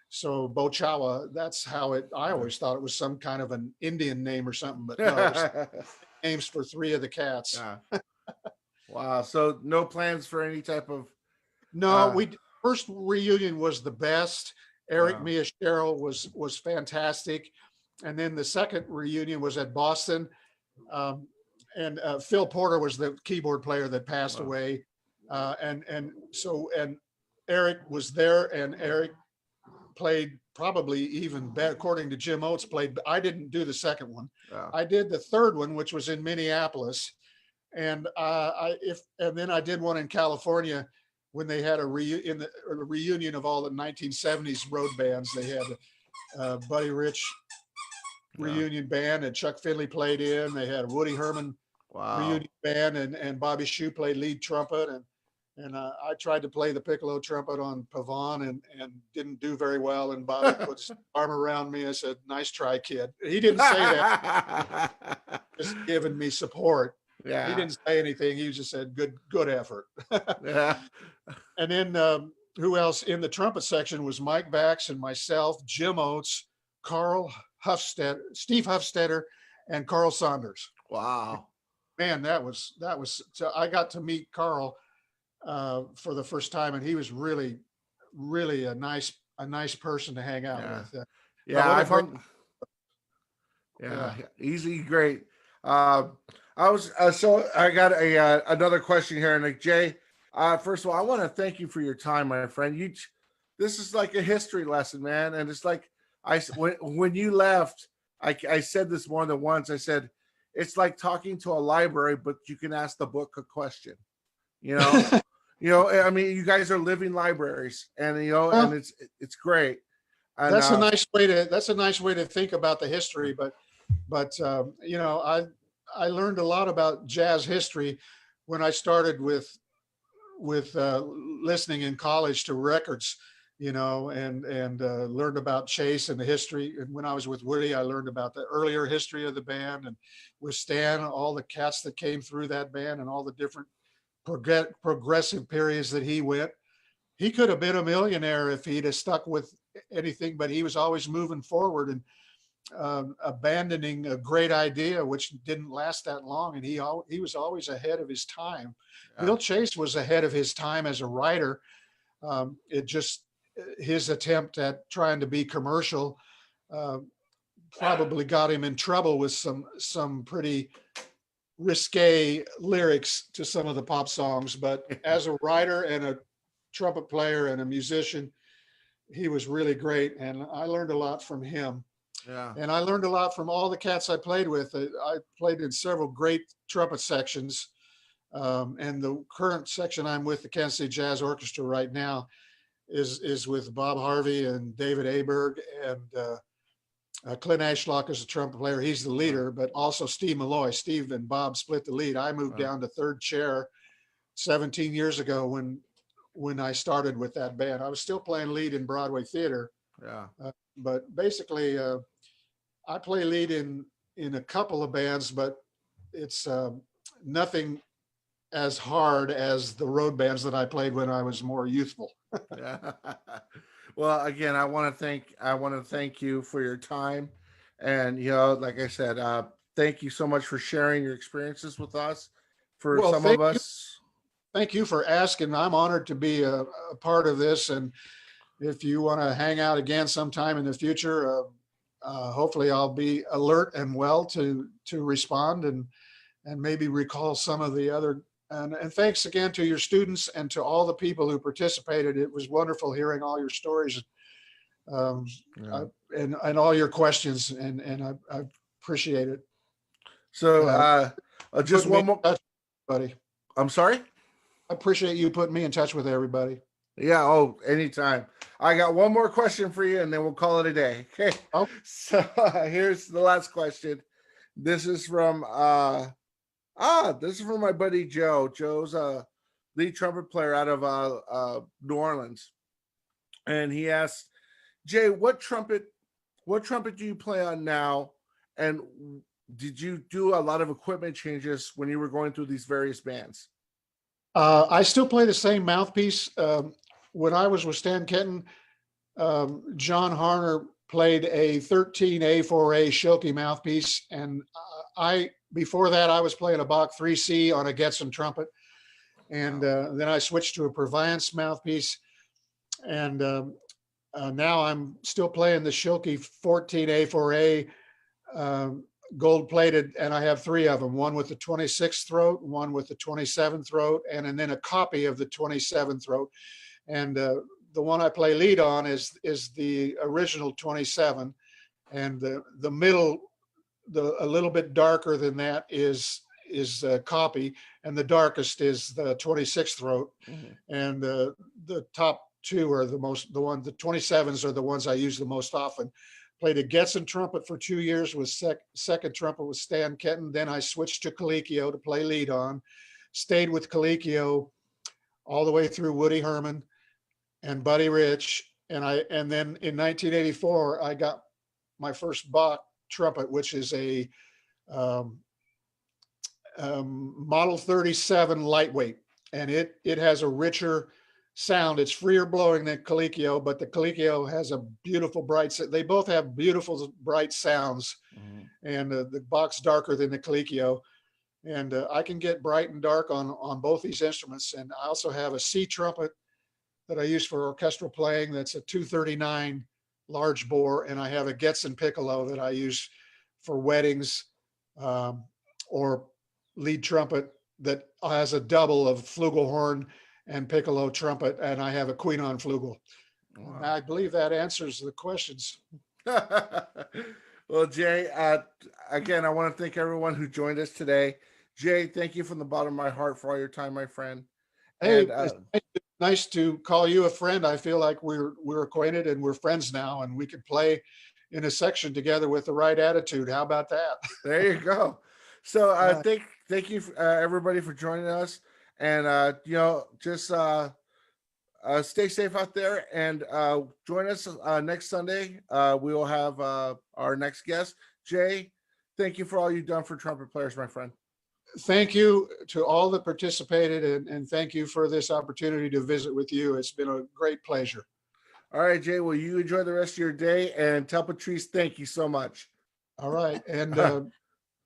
So Bo Chowa, that's how I always thought it was some kind of an Indian name or something, but no, it was names for three of the cats. Yeah. Wow. So no plans for any type of. No, first reunion was the best. Eric Wow. Mia Cheryl was fantastic. And then the second reunion was at Boston. And Phil Porter was the keyboard player that passed away. And Eric was there, and Eric played probably even better, according to Jim Oates played. I didn't do the second one. Yeah. I did the third one, which was in Minneapolis. And then I did one in California when they had a reunion of all the 1970s road bands. They had Buddy Rich reunion band, and Chuck Finley played in. They had Woody Herman reunion band, and Bobby Shue played lead trumpet, and I tried to play the piccolo trumpet on Pavon and didn't do very well. And Bobby put his arm around me and said, "Nice try, kid." He didn't say that, just giving me support. Yeah. He didn't say anything. He just said, "Good effort." Yeah. And then who else in the trumpet section was Mike Bax and myself, Jim Oates, Carl Hufstetter, Steve Hufstetter, and Carl Saunders. Wow. Man, that was so I got to meet Carl for the first time, and he was really a nice person to hang out with. Easy, great. I got another question here, and like Jay, first of all, I want to thank you for your time, my friend. This is like a history lesson, man, and it's like when you left, I said this more than once. I said it's like talking to a library, but you can ask the book a question. You know, I mean, you guys are living libraries, and and it's great. And, that's a nice way to think about the history, but I learned a lot about jazz history when I started with listening in college to records, and learned about Chase and the history. And when I was with Woody, I learned about the earlier history of the band, and with Stan, all the cats that came through that band and all the different progressive periods that he went. He could have been a millionaire if he'd have stuck with anything, but he was always moving forward and abandoning a great idea, which didn't last that long. And he was always ahead of his time. Yeah. Bill Chase was ahead of his time as a writer. His attempt at trying to be commercial probably got him in trouble with some pretty risque lyrics to some of the pop songs. But as a writer and a trumpet player and a musician, he was really great. And I learned a lot from him. Yeah. And I learned a lot from all the cats I played with. I played in several great trumpet sections. And the current section I'm with, the Kansas City Jazz Orchestra right now, is with Bob Harvey and David Aberg, and Clint Ashlock is a trumpet player. He's the leader, but also Steve Malloy. Steve and Bob split the lead. I moved down to third chair 17 years ago when I started with that band. I was still playing lead in Broadway theater. Yeah. But basically, I play lead in a couple of bands, but it's nothing as hard as the road bands that I played when I was more youthful. Yeah. Well, again, I want to thank you for your time, and like I said, thank you so much for sharing your experiences with us. For Well, some of us, thank you for asking. I'm honored to be a part of this. And if you want to hang out again sometime in the future, hopefully I'll be alert and well to respond and maybe recall some of the other. And thanks again to your students and to all the people who participated. It was wonderful hearing all your stories, yeah. and all your questions, and I appreciate it. So just Putting me one in more. touch, buddy. I'm sorry. I appreciate you putting me in touch with everybody. Yeah. Oh, anytime. I got one more question for you, and then we'll call it a day. Okay. Oh. So here's the last question. This is from this is from my buddy Joe. Joe's a lead trumpet player out of New Orleans, and he asked, Jay, what trumpet do you play on now, and did you do a lot of equipment changes when you were going through these various bands? I still play the same mouthpiece. When I was with Stan Kenton, John Harner played a 13A4A Schilke mouthpiece, and before that I was playing a Bach 3C on a Getzen trumpet, and then I switched to a Provence mouthpiece, and now I'm still playing the Schilke 14A4A gold plated, and I have 3 of them, one with the 26th throat, one with the 27th throat, and then a copy of the 27th throat. And the one I play lead on is the original 27, and the middle, a little bit darker than that is a copy, and the darkest is the 26th throat. Mm-hmm. And the top 2 are the 27s are the ones I use the most often. Played a Getzen trumpet for 2 years with second trumpet with Stan Kenton. Then I switched to Colicchio to play lead on. Stayed with Colicchio all the way through Woody Herman and Buddy Rich. And then in 1984, I got my first Bach trumpet, which is a Model 37 lightweight. And it has a richer sound. It's freer blowing than Colicchio, but the Colicchio has a beautiful bright. They both have beautiful bright sounds, and the Bach's darker than the Colicchio. And I can get bright and dark on both these instruments. And I also have a C trumpet that I use for orchestral playing. That's a 239 large bore, and I have a Getzen piccolo that I use for weddings, or lead trumpet that has a double of flugelhorn and piccolo trumpet, and I have a Queenon flugel. Wow. I believe that answers the questions. Well, Jay, again, I want to thank everyone who joined us today. Jay, thank you from the bottom of my heart for all your time, my friend. Hey, it's nice to call you a friend. I feel like we're acquainted and we're friends now, and we could play in a section together with the right attitude. How about that? There you go. So thank you everybody for joining us. And just stay safe out there, and join us next Sunday. We will have our next guest. Jay, thank you for all you've done for trumpet players, my friend. Thank you to all that participated, and thank you for this opportunity to visit with you. It's been a great pleasure. All right, Jay, well, you enjoy the rest of your day, and tell Patrice thank you so much. All right, and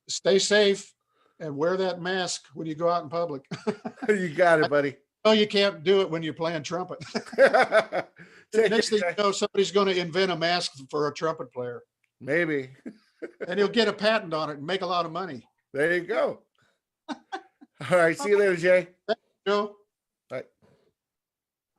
stay safe and wear that mask when you go out in public. You got it, buddy. No, you can't do it when you're playing trumpet. Next thing you know, somebody's going to invent a mask for a trumpet player. Maybe. And he'll get a patent on it and make a lot of money. There you go. All right. See you later, Jay. Thanks, Joe.